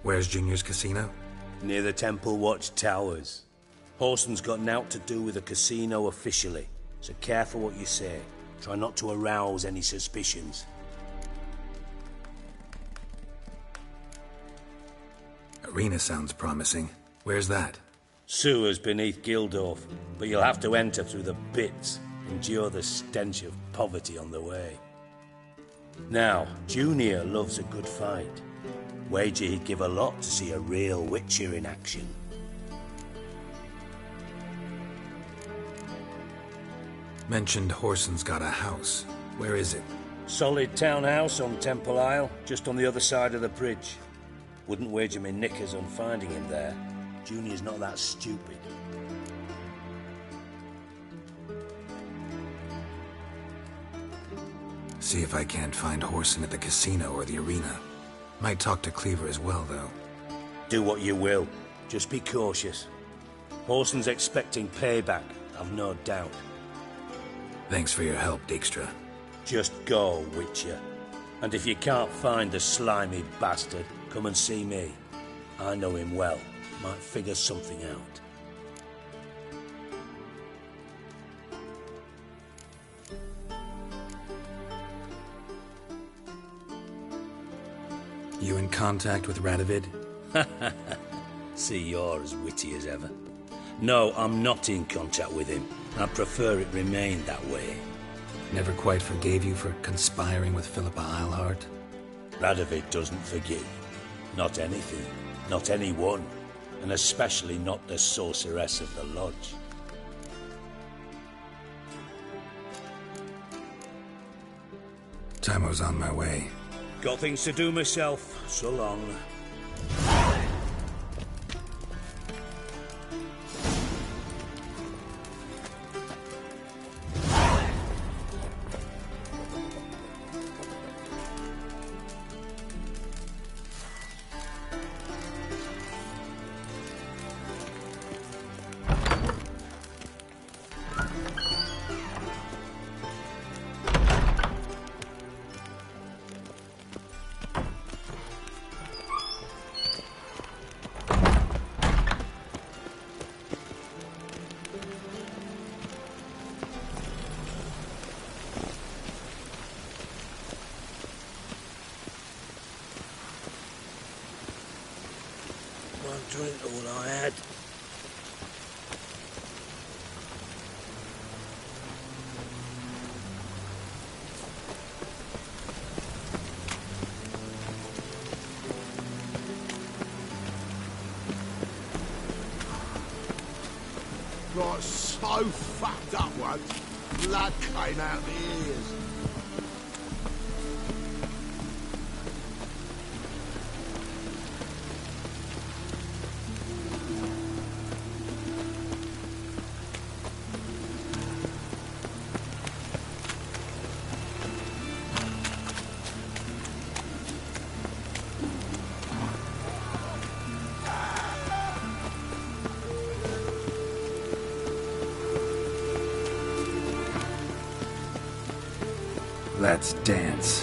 Speaker 1: Where's Junior's casino?
Speaker 10: Near the Temple Watch Towers. Whoreson's got naught to do with the casino officially, so careful what you say. Try not to arouse any suspicions.
Speaker 1: Arena sounds promising. Where's that?
Speaker 10: Sewers beneath Gildorf, but you'll have to enter through the bits, endure the stench of poverty on the way. Now, Junior loves a good fight. Wager he'd give a lot to see a real Witcher in action.
Speaker 1: Mentioned Whoreson's got a house. Where is it?
Speaker 10: Solid townhouse on Temple Isle, just on the other side of the bridge. Wouldn't wager me knickers on finding him there. Junior's not that stupid.
Speaker 1: See if I can't find Whoreson at the casino or the arena. Might talk to Cleaver as well, though.
Speaker 10: Do what you will. Just be cautious. Whoreson's expecting payback, I've no doubt.
Speaker 1: Thanks for your help, Dijkstra.
Speaker 10: Just go, Witcher. And if you can't find the slimy bastard, come and see me. I know him well. Might figure something out.
Speaker 1: You in contact with Radovid?
Speaker 10: See, you're as witty as ever. No, I'm not in contact with him. I prefer it remained that way.
Speaker 1: Never quite forgave you for conspiring with Philippa Eilhart?
Speaker 10: Radovid doesn't forgive. Not anything. Not anyone. And especially not the sorceress of the Lodge.
Speaker 1: Time's on my way.
Speaker 10: Got things to do myself. So long. Drink all I had.
Speaker 5: Got so fucked up once, blood came out the ears.
Speaker 1: Let's dance.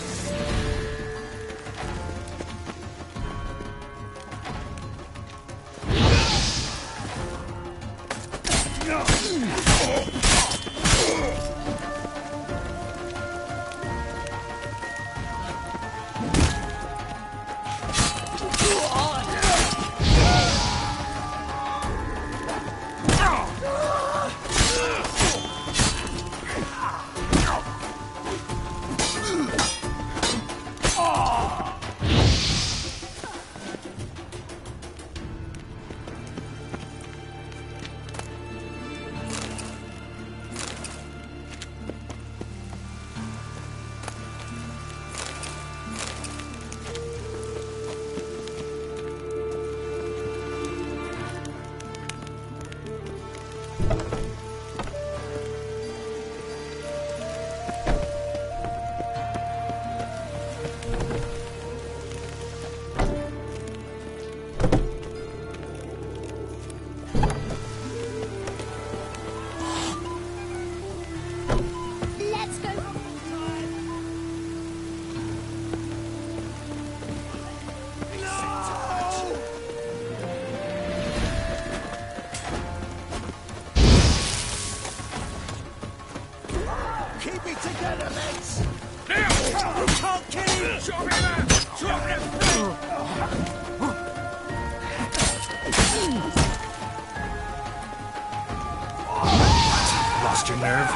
Speaker 1: Lost your nerve?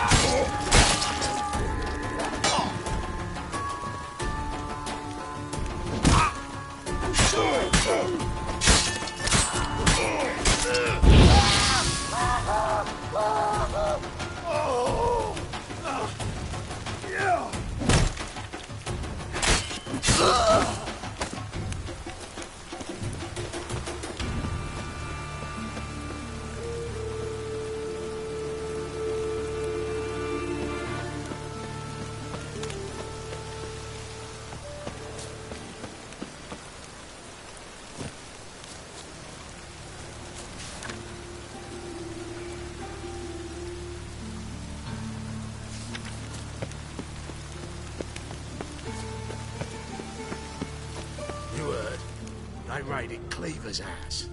Speaker 5: They raided Cleaver's house.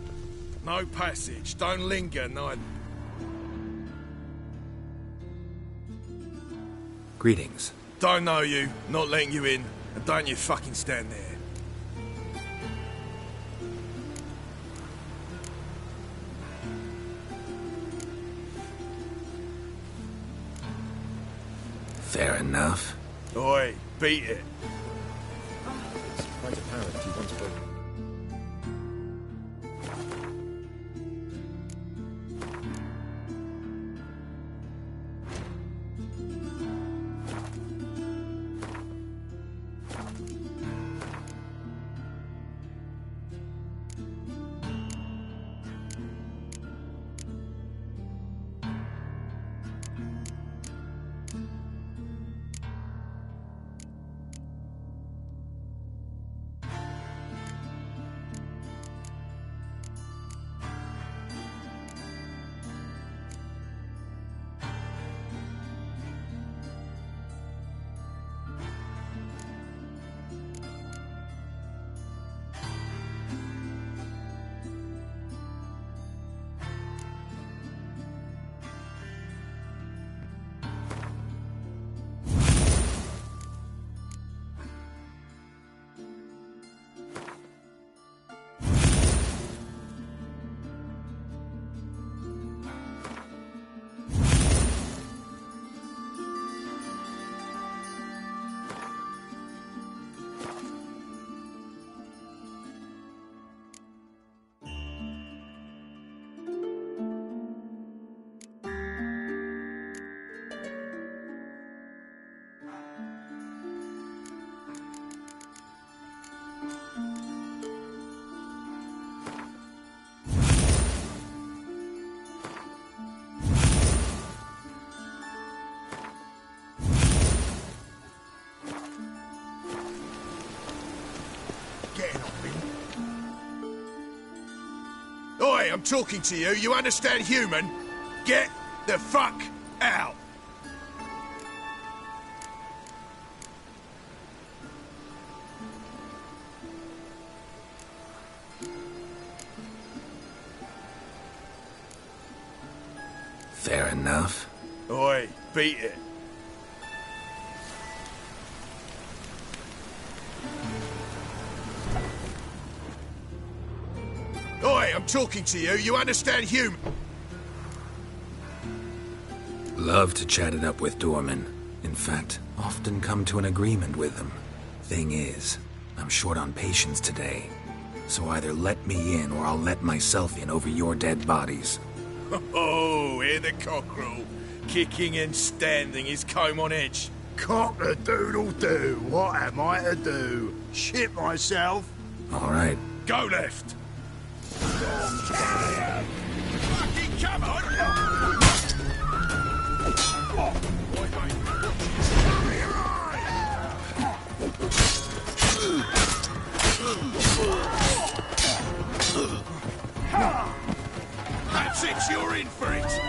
Speaker 18: No passage. Don't linger, neither.
Speaker 1: Greetings.
Speaker 18: Don't know you, not letting you in, and don't you fucking stand there.
Speaker 1: Fair enough.
Speaker 18: Oi, beat it.
Speaker 9: It's quite apparent he once broke.
Speaker 18: Oi, I'm talking to you. You understand human? Get the fuck out.
Speaker 1: Fair enough.
Speaker 18: Oi, beat it. Oi, I'm talking to you. You understand human?
Speaker 1: Love to chat it up with doormen. In fact, often come to an agreement with them. Thing is, I'm short on patience today. So either let me in or I'll let myself in over your dead bodies.
Speaker 18: Oh, hear the cockerel. Kicking and standing, his comb on edge.
Speaker 22: Cock-a-doodle-doo. What am I to do? Shit myself?
Speaker 1: All right.
Speaker 18: Go left. Fucking come on! That's it, you're in for it!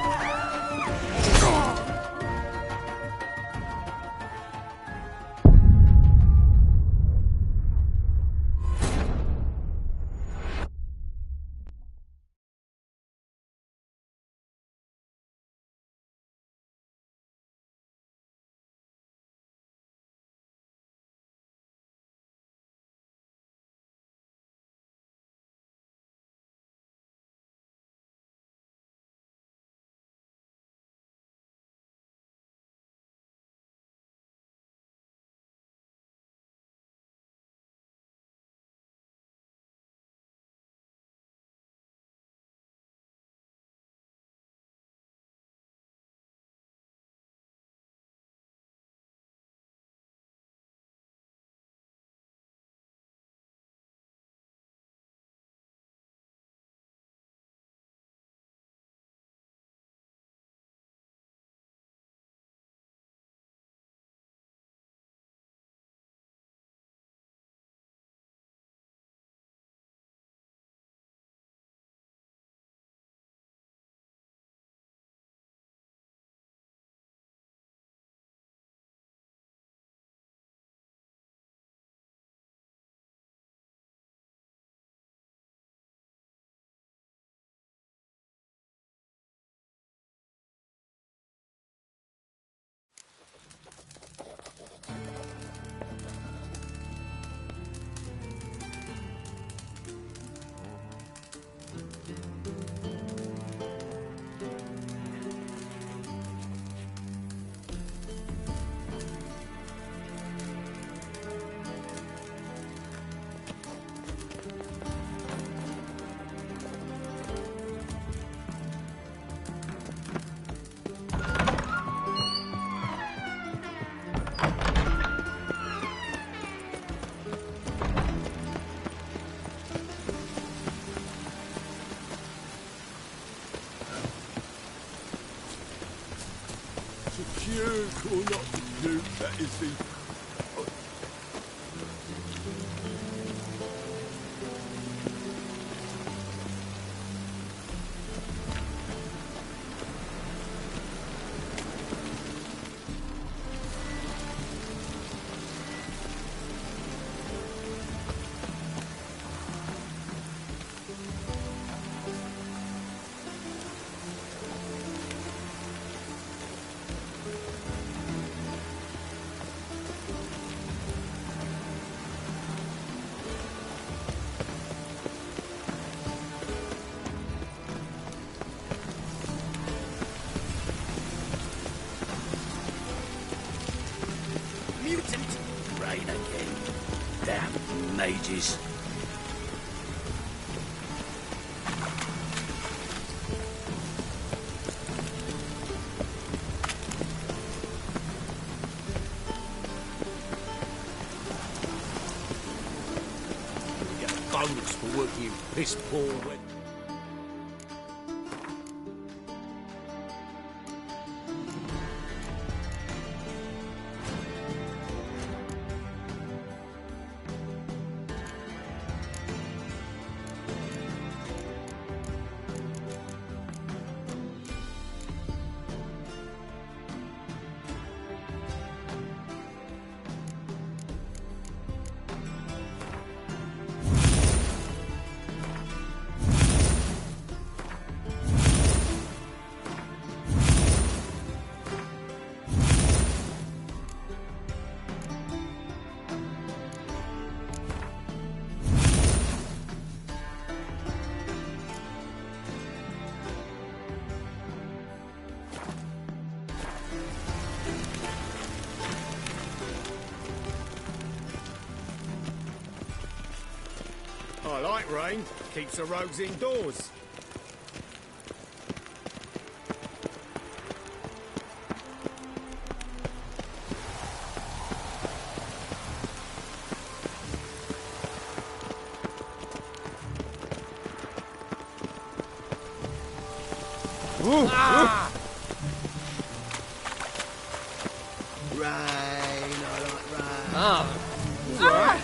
Speaker 18: can see.
Speaker 10: Mutant! Rain again. Damn mages.
Speaker 22: You get a bonus for working in piss poor wet.
Speaker 5: I like rain. Keeps the rogues indoors.
Speaker 6: Ah!
Speaker 5: Rain, I like rain.
Speaker 9: Ah.
Speaker 5: Ah!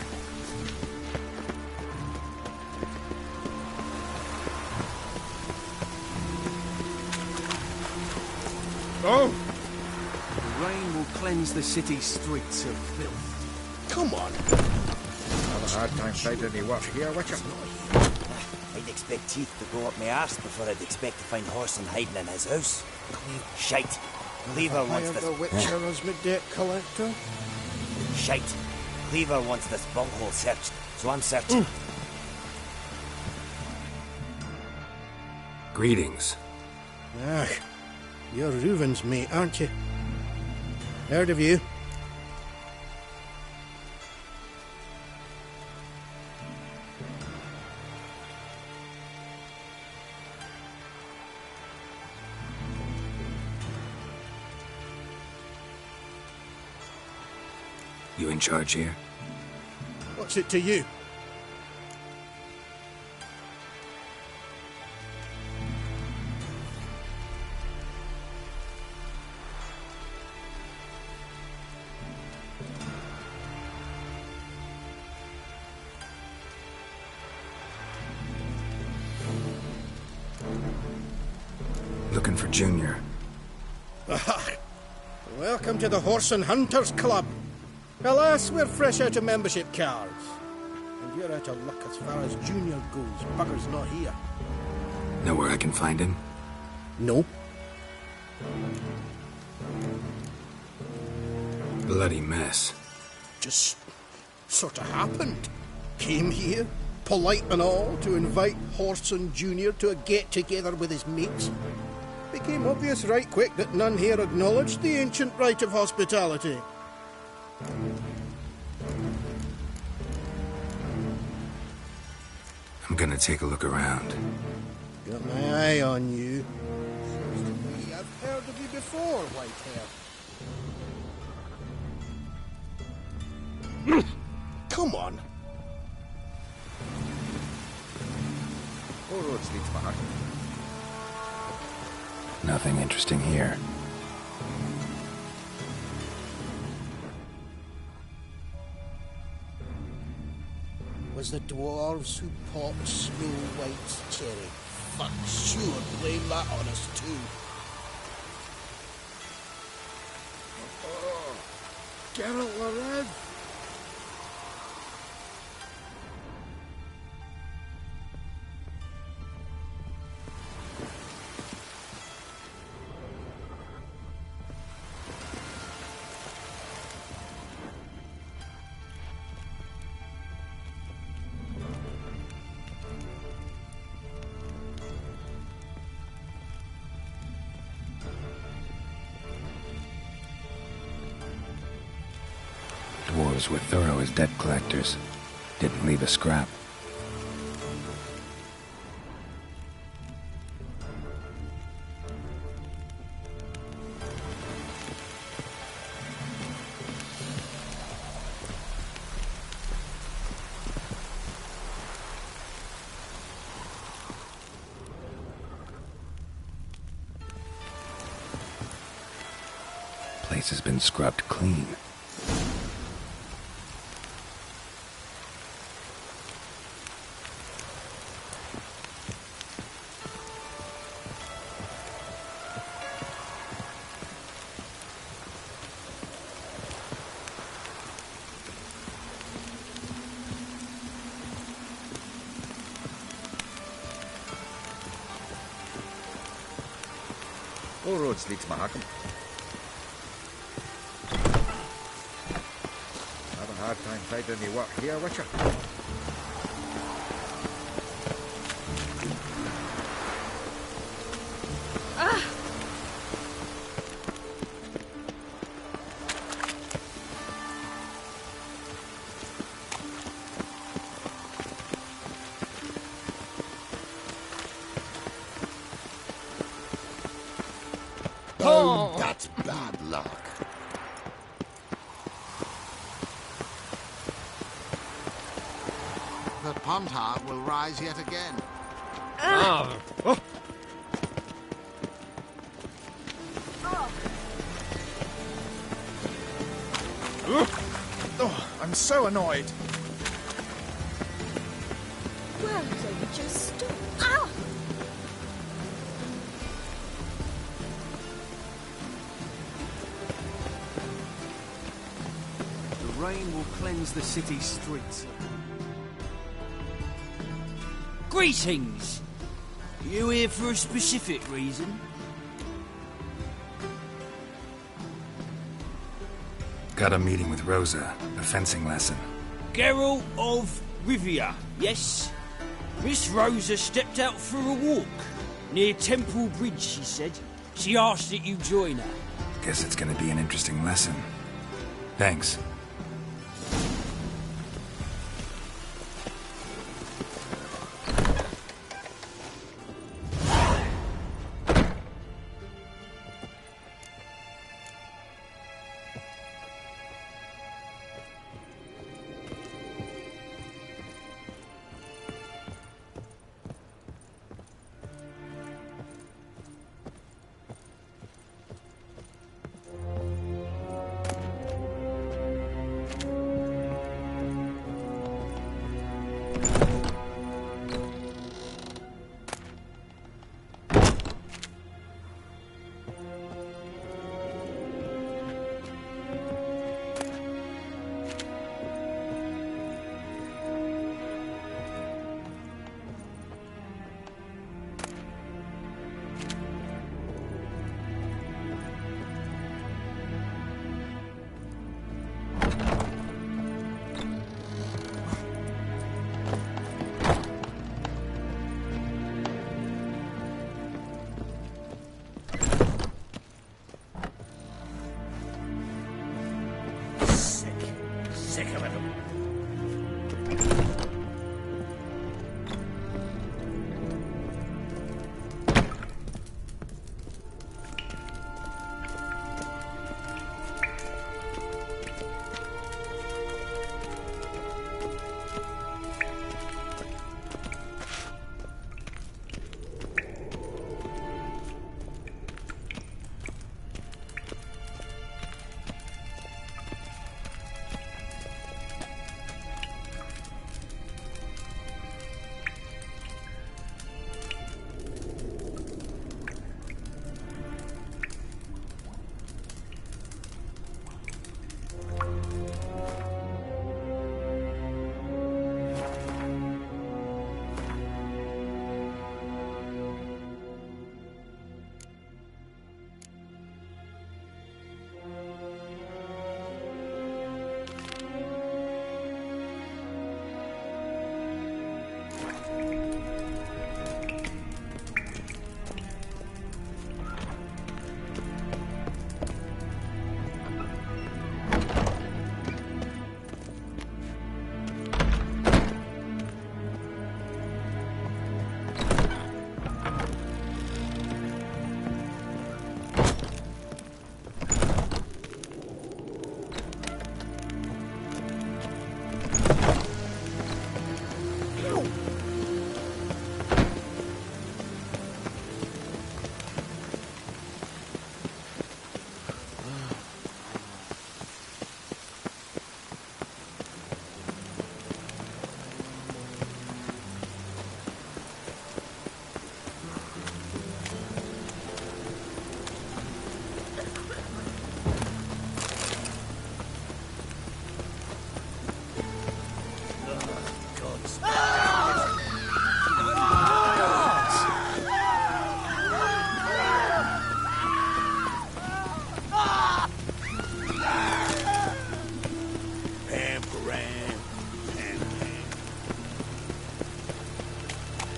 Speaker 6: Oh!
Speaker 5: The rain will cleanse the city's streets of filth.
Speaker 6: Come on.
Speaker 8: Have a hard time finding any work here, Witcher.
Speaker 14: I'd expect teeth to go up my arse before I'd expect to find Horson hiding in his house. Shite. Cleaver wants
Speaker 8: Hired
Speaker 14: this...
Speaker 8: the Witcher as my debt collector.
Speaker 14: Shite. Cleaver wants this bunghole searched, so I'm searching.
Speaker 1: Greetings.
Speaker 8: Ah, you're Reuven's mate, aren't you? Heard of you.
Speaker 1: You in charge here?
Speaker 8: What's it to you?
Speaker 1: Looking for Junior.
Speaker 8: Welcome to the Horse and Hunters Club. Alas, we're fresh out of membership cards. And you're out of luck as far as Junior goes. Bugger's not here.
Speaker 1: Know where I can find him?
Speaker 8: No.
Speaker 1: Bloody mess.
Speaker 8: Just sort of happened. Came here, polite and all, to invite Horson Jr. to a get-together with his mates. Became obvious right quick that none here acknowledged the ancient right of hospitality.
Speaker 1: I'm gonna take a look around.
Speaker 8: Got my eye on you. Seems to me I've heard of you before, Whitehair. Come on. All roads lead to my heart.
Speaker 1: Nothing interesting here.
Speaker 8: was the dwarves who popped Snow White's cherry. Fuck, sure, blame that on us too.
Speaker 5: Oh, Geralt the Red.
Speaker 1: Dwarves were thorough as debt collectors. Didn't leave a scrap. Place has been scrubbed clean.
Speaker 18: All roads lead to Mahakam. Have a hard time finding any work here, Witcher.
Speaker 5: Oh, that's bad luck. The pond heart will rise yet again.
Speaker 13: Oh, I'm so annoyed.
Speaker 19: Well, don't just stop. Ow!
Speaker 15: The rain will cleanse the city's streets.
Speaker 7: Greetings! You here for a specific reason?
Speaker 1: Got a meeting with Rosa, a fencing lesson.
Speaker 7: Geralt of Rivia, yes? Miss Rosa stepped out for a walk. Near Temple Bridge, she said. She asked that you join her.
Speaker 1: Guess it's gonna be an interesting lesson. Thanks.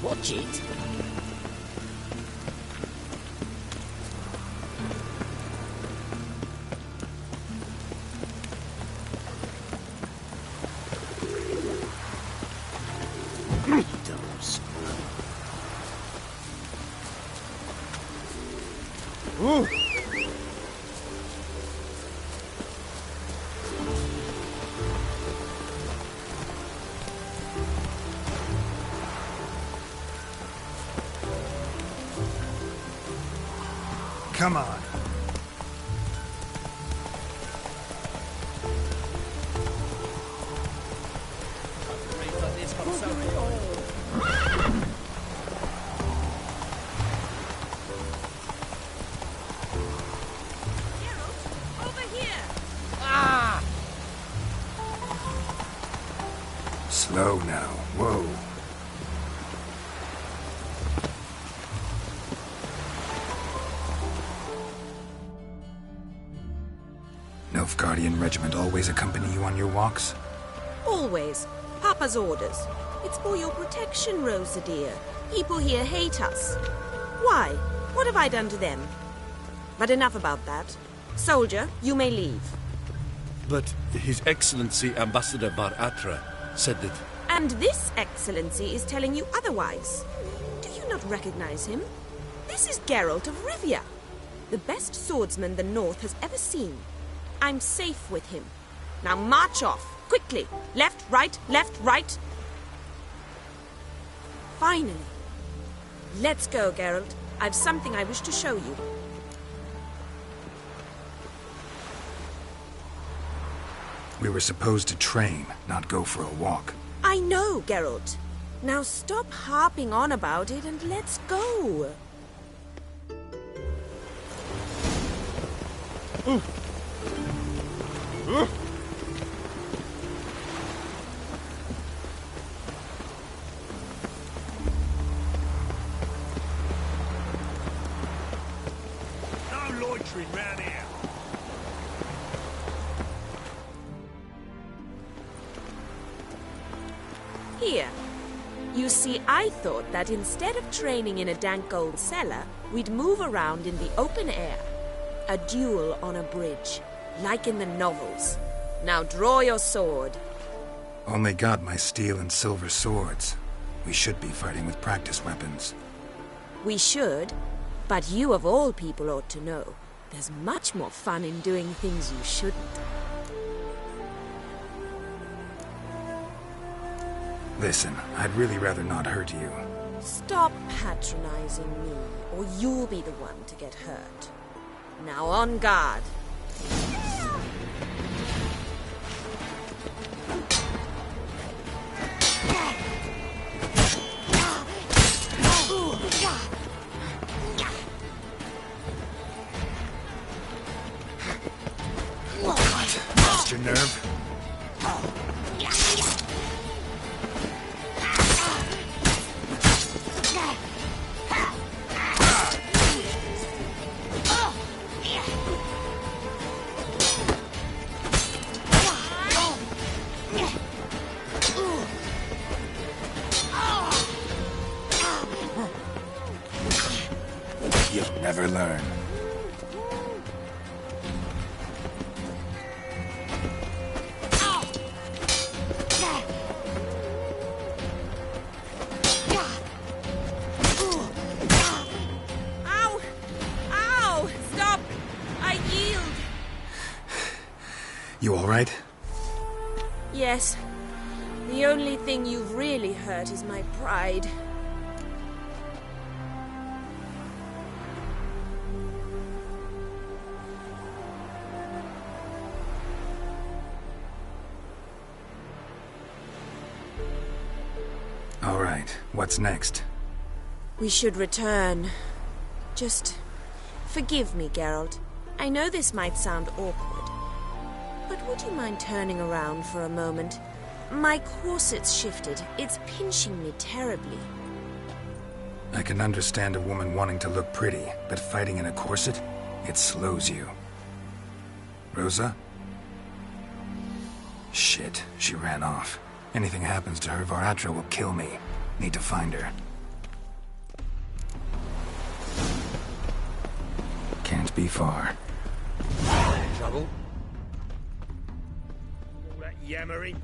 Speaker 12: Watch it.
Speaker 5: Ooh.
Speaker 1: Come on. Slow now. Whoa. Nilfgaardian regiment always accompany you on your walks?
Speaker 16: Always. Papa's orders. It's for your protection, Rosa dear. People here hate us. Why? What have I done to them? But enough about that. Soldier, you may leave.
Speaker 18: But His Excellency Ambassador Bar Atra said that...
Speaker 16: And this Excellency is telling you otherwise. Do you not recognize him? This is Geralt of Rivia, the best swordsman the North has ever seen. I'm safe with him. Now march off, quickly. Left, right, left, right. Finally. Let's go, Geralt. I've something I wish to show you.
Speaker 1: We were supposed to train, not go for a walk.
Speaker 16: I know, Geralt. Now stop harping on about it and let's go.
Speaker 22: No loitering round here.
Speaker 16: Here. You see, I thought that instead of training in a dank old cellar, we'd move around in the open air. A duel on a bridge, like in the novels. Now draw your sword.
Speaker 1: Only got my steel and silver swords. We should be fighting with practice weapons.
Speaker 16: We should, but you of all people ought to know. There's much more fun in doing things you shouldn't.
Speaker 1: Listen, I'd really rather not hurt you.
Speaker 16: Stop patronizing me, or you'll be the one to get hurt. Now on guard.
Speaker 1: Lost your nerve? You'll never learn.
Speaker 16: Ow! Ow! Stop! I yield!
Speaker 1: You all right?
Speaker 16: Yes. The only thing you've really hurt is my pride.
Speaker 1: All right, what's next?
Speaker 16: We should return. Just forgive me, Geralt. I know this might sound awkward, but would you mind turning around for a moment? My corset's shifted. It's pinching me terribly.
Speaker 1: I can understand a woman wanting to look pretty, but fighting in a corset, it slows you. Rosa? Shit, she ran off. Anything happens to her, Varatra will kill me. Need to find her. won't be far.
Speaker 2: Trouble?
Speaker 22: All that yammering.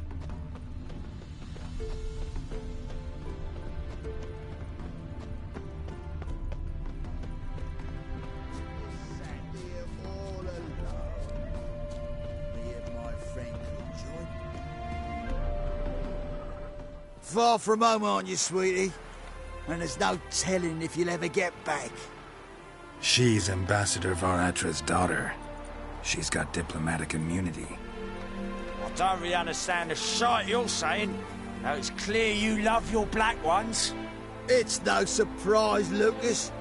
Speaker 6: Far from home, aren't you, sweetie? And there's no telling if you'll ever get back.
Speaker 1: She's Ambassador Varatra's daughter. She's got diplomatic immunity.
Speaker 14: I don't really understand the shite you're saying. Now it's clear you love your black ones.
Speaker 6: It's no surprise, Lucas.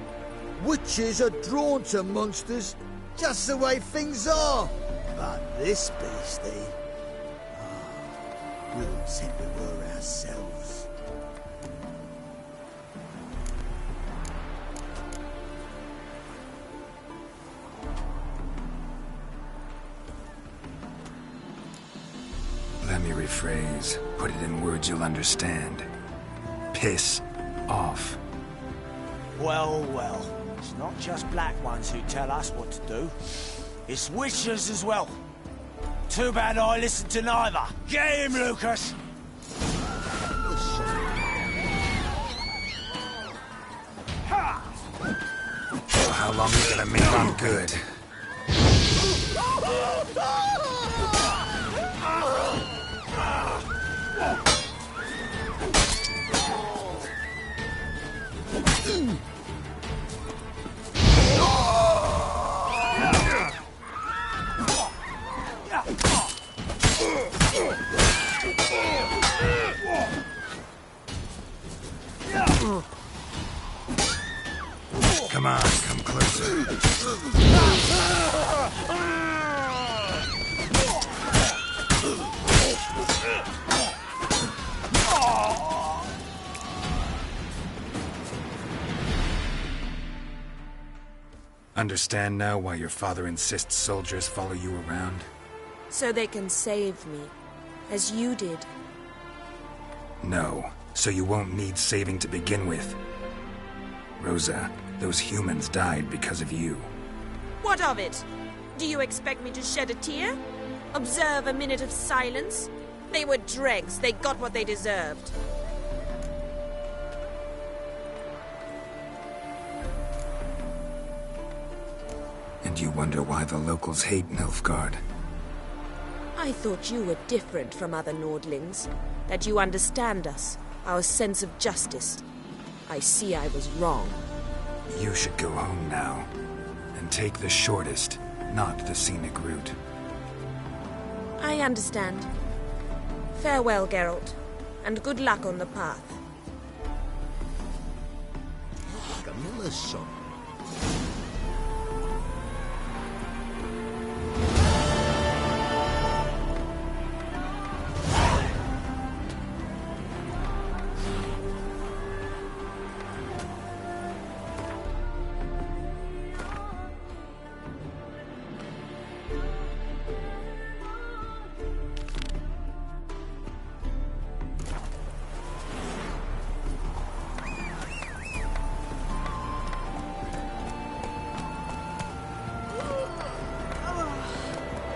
Speaker 6: Witches are drawn to monsters, just the way things are. But this beastie... we said we were ourselves.
Speaker 1: Let me rephrase. Put it in words you'll understand. Piss off.
Speaker 14: Well, well. It's not just black ones who tell us what to do. It's witches as well. Too bad I listened to neither. Get him, Lucas!
Speaker 1: So how long are you gonna make on good? Come on, come closer. Understand now why your father insists soldiers follow you around?
Speaker 16: So they can save me, as you did.
Speaker 1: No, so you won't need saving to begin with. Rosa, those humans died because of you.
Speaker 16: What of it? Do you expect me to shed a tear? Observe a minute of silence? They were dregs. They got what they deserved.
Speaker 1: And you wonder why the locals hate Nilfgaard?
Speaker 16: I thought you were different from other Nordlings. That you understand us, our sense of justice. I see I was wrong.
Speaker 1: You should go home now. And take the shortest, not the scenic route.
Speaker 16: I understand. Farewell, Geralt. And good luck on the path.
Speaker 5: Like a miller's son.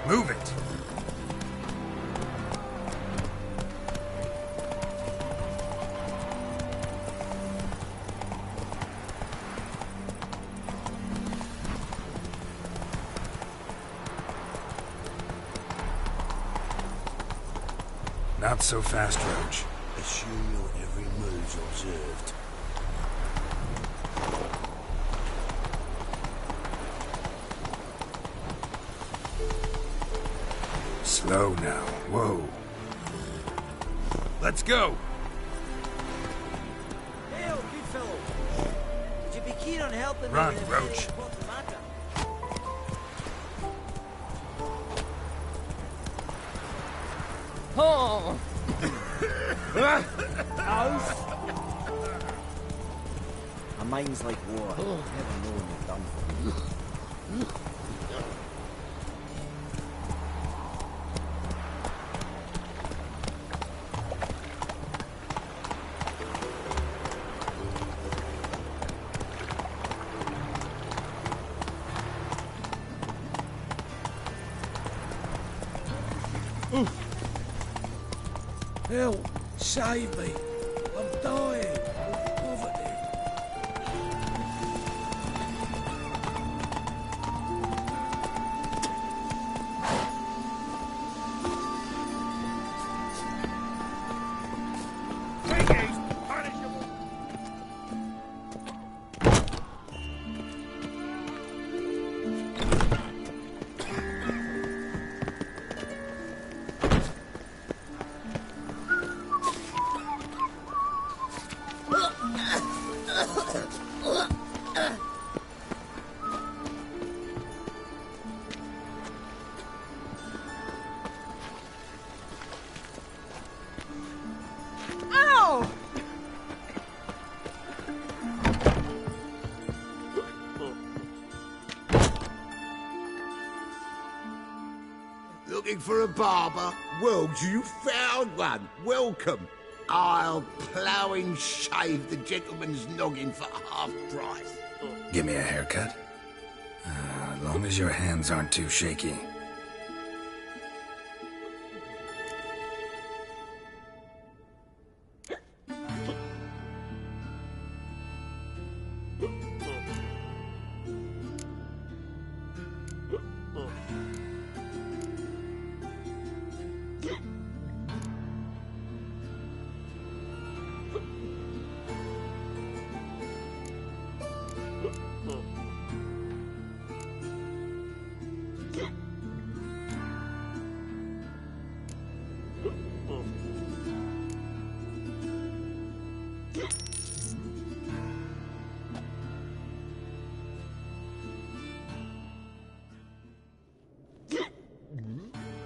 Speaker 1: Move it! Not so fast, Roach.
Speaker 22: Assume your every move's observed.
Speaker 1: Slow now. Whoa. Let's go!
Speaker 14: Hey, good fellow. Would you be keen on helping
Speaker 1: Run,
Speaker 14: me?
Speaker 1: Roach.
Speaker 14: What's the matter?
Speaker 9: Oh!
Speaker 14: My mind's like water. Never known you've done for me.
Speaker 2: Help! Save me! I'm dying of poverty.
Speaker 5: Looking for a barber? Well, you found one. Welcome. I'll plough and shave the gentleman's noggin for half price.
Speaker 1: Give me a haircut? As long as your hands aren't too shaky.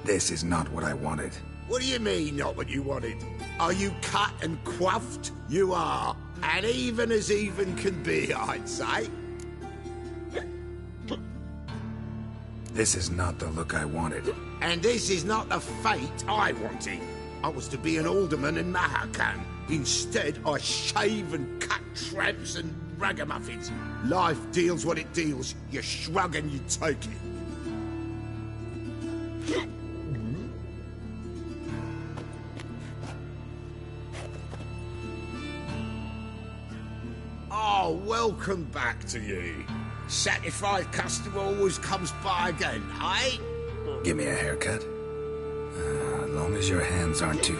Speaker 1: This is not what I wanted.
Speaker 5: What do you mean, not what you wanted? Are you cut and quaffed? You are. And even can be, I'd say.
Speaker 1: This is not the look I wanted.
Speaker 5: And this is not the fate I wanted. I was to be an alderman in Mahakan. Instead, I shave and cut tramps and ragamuffins. Life deals what it deals. You shrug and you take it. Oh, welcome back to you. Satisfied customer always comes by again, eh?
Speaker 1: Give me a haircut? As long as your hands aren't too...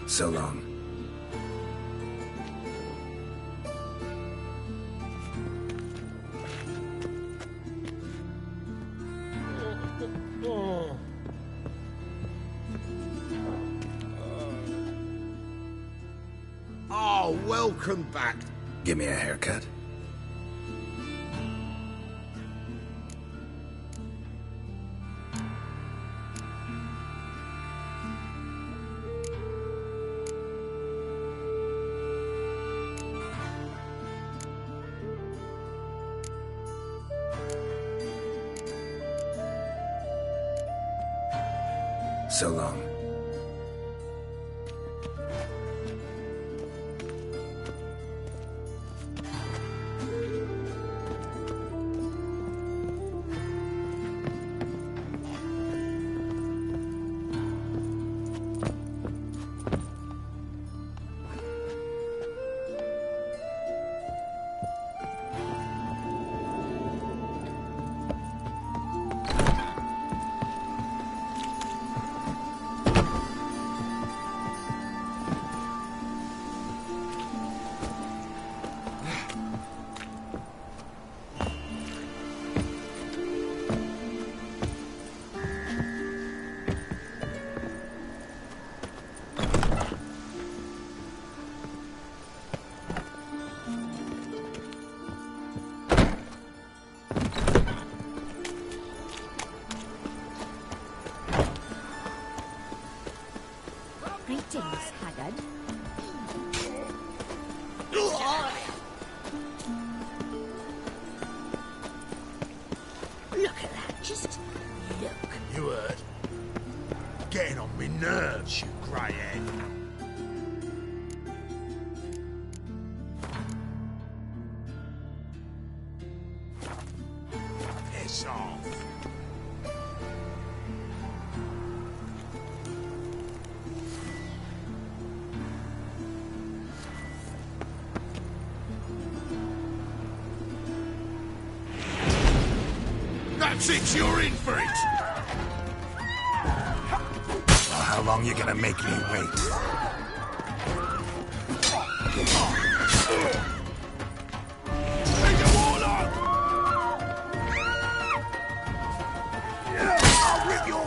Speaker 1: So long.
Speaker 5: Oh, welcome back.
Speaker 1: Give me a haircut? So long.
Speaker 5: Me nerves, you greyhead. Piss off. That's it, you're in for it!
Speaker 1: Well, how long you gonna make me wait?
Speaker 5: Take the wall up! I'll rip your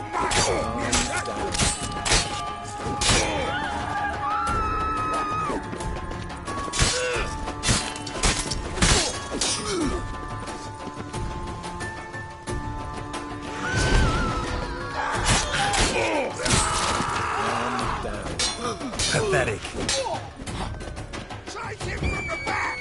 Speaker 1: Pathetic.
Speaker 5: Take him from the back!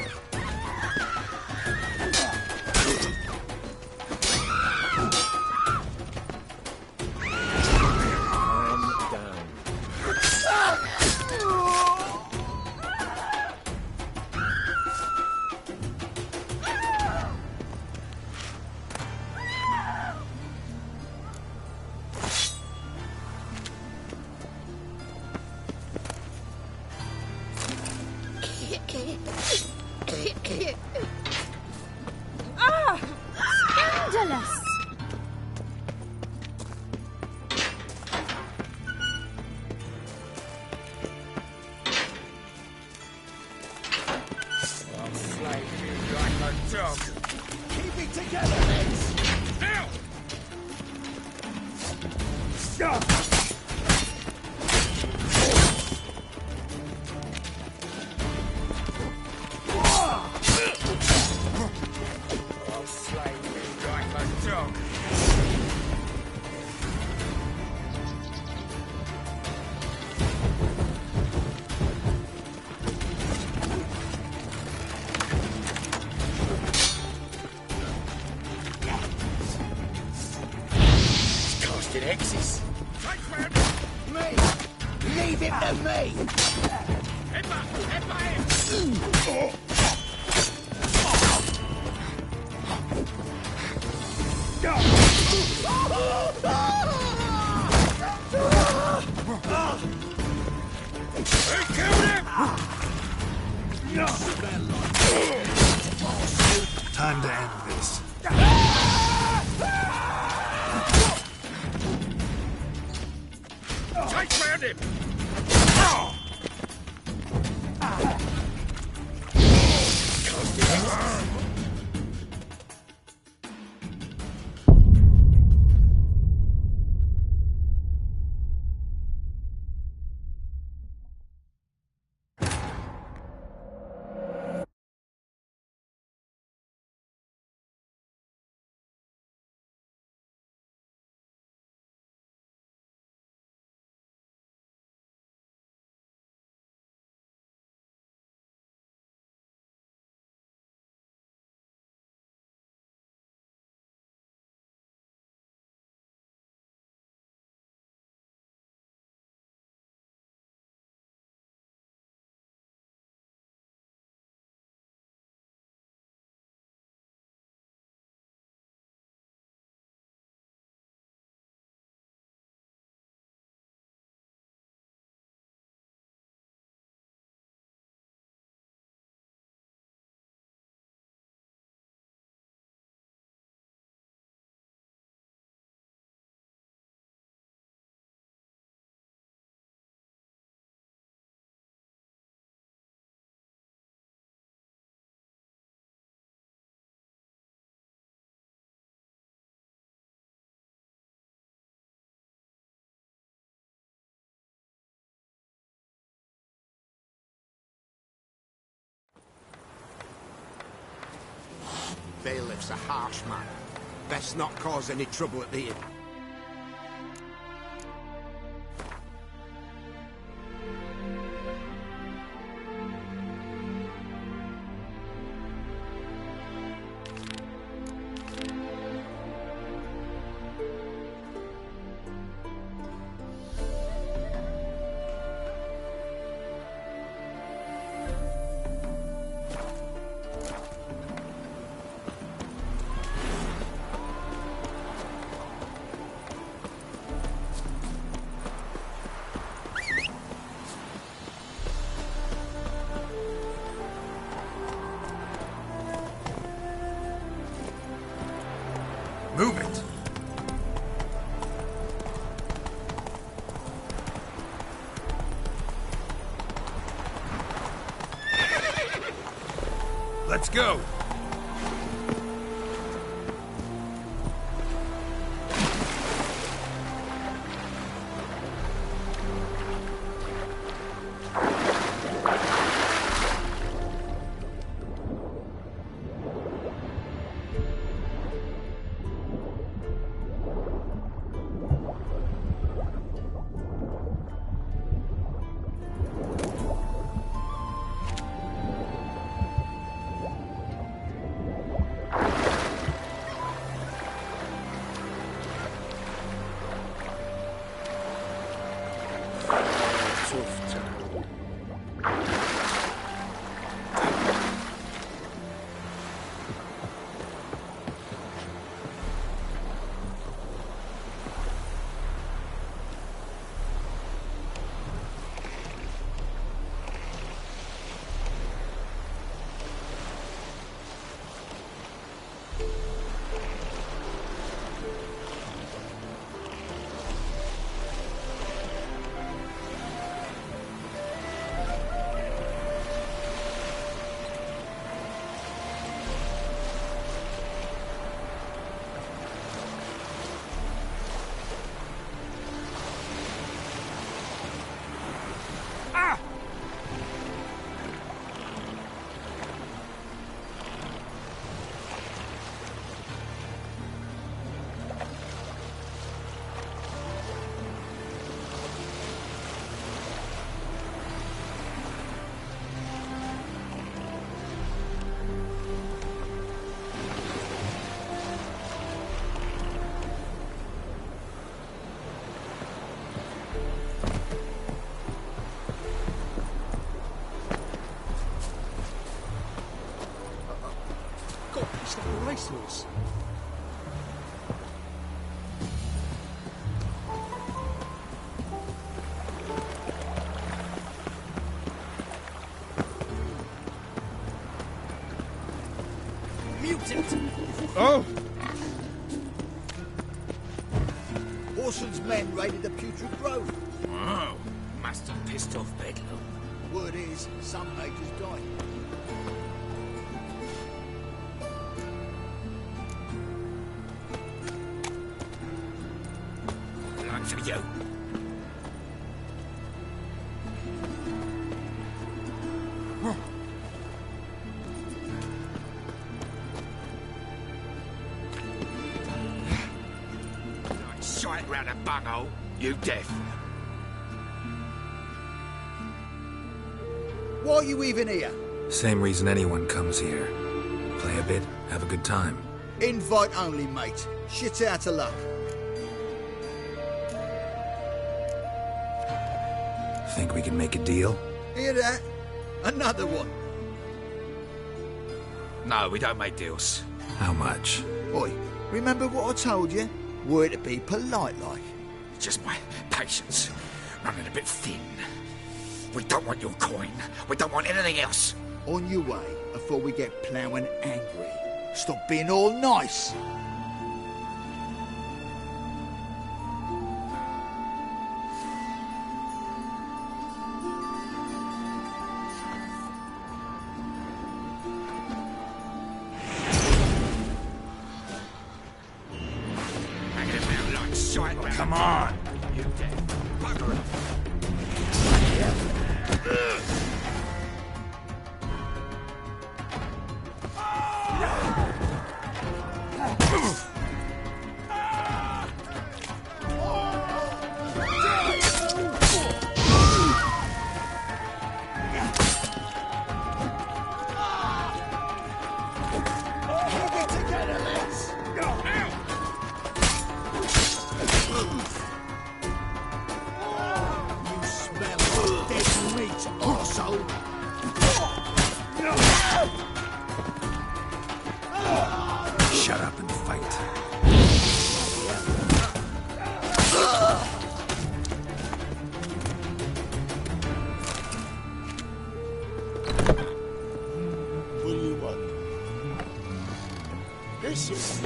Speaker 12: Ah! Scandalous!
Speaker 14: I'll slay you like a dog.
Speaker 5: Keep it together, Heads!
Speaker 14: Now! I'll slay you like a dog. Casting X's.
Speaker 5: Me! Leave it to me!
Speaker 1: Time to end this.
Speaker 14: Take round him!
Speaker 5: Bailiff's a harsh man. Best not cause any trouble at the inn.
Speaker 18: Move it! Let's go!
Speaker 14: Racehorse.
Speaker 6: Mutant!
Speaker 18: Oh!
Speaker 6: Orson's men raided the Putrid Grove.
Speaker 3: Oh, must have pissed off Bedlam.
Speaker 6: Word is, some mages died.
Speaker 3: For you. Shite round a bunghole, you deaf.
Speaker 6: Why are you even here?
Speaker 1: Same reason anyone comes here. Play a bit, have a good time.
Speaker 6: Invite only, mate. Shit's out of luck.
Speaker 1: Think we can make a deal?
Speaker 6: Hear that? Another one.
Speaker 3: No, we don't make deals.
Speaker 1: How much?
Speaker 6: Oi, remember what I told you? We're to be polite like.
Speaker 3: Just my patience running a bit thin. We don't want your coin. We don't want anything else.
Speaker 6: On your way before we get ploughing angry. Stop being all nice.
Speaker 3: Come on! You dead. Bugger it.
Speaker 1: Shut up and fight.
Speaker 5: What do you want? This is...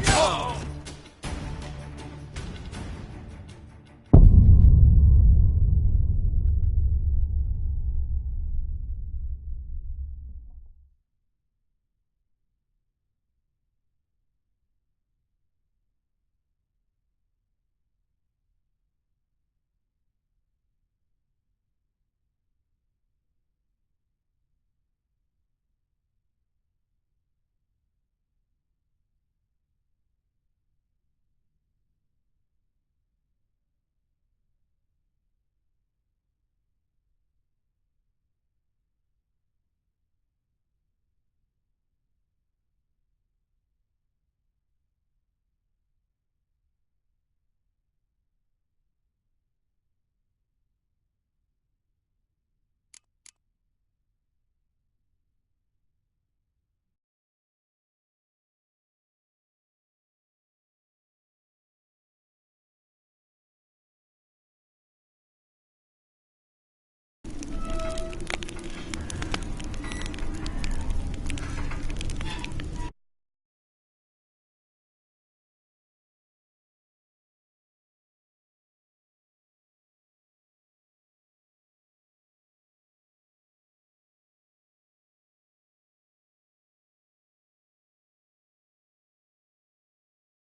Speaker 3: Oh!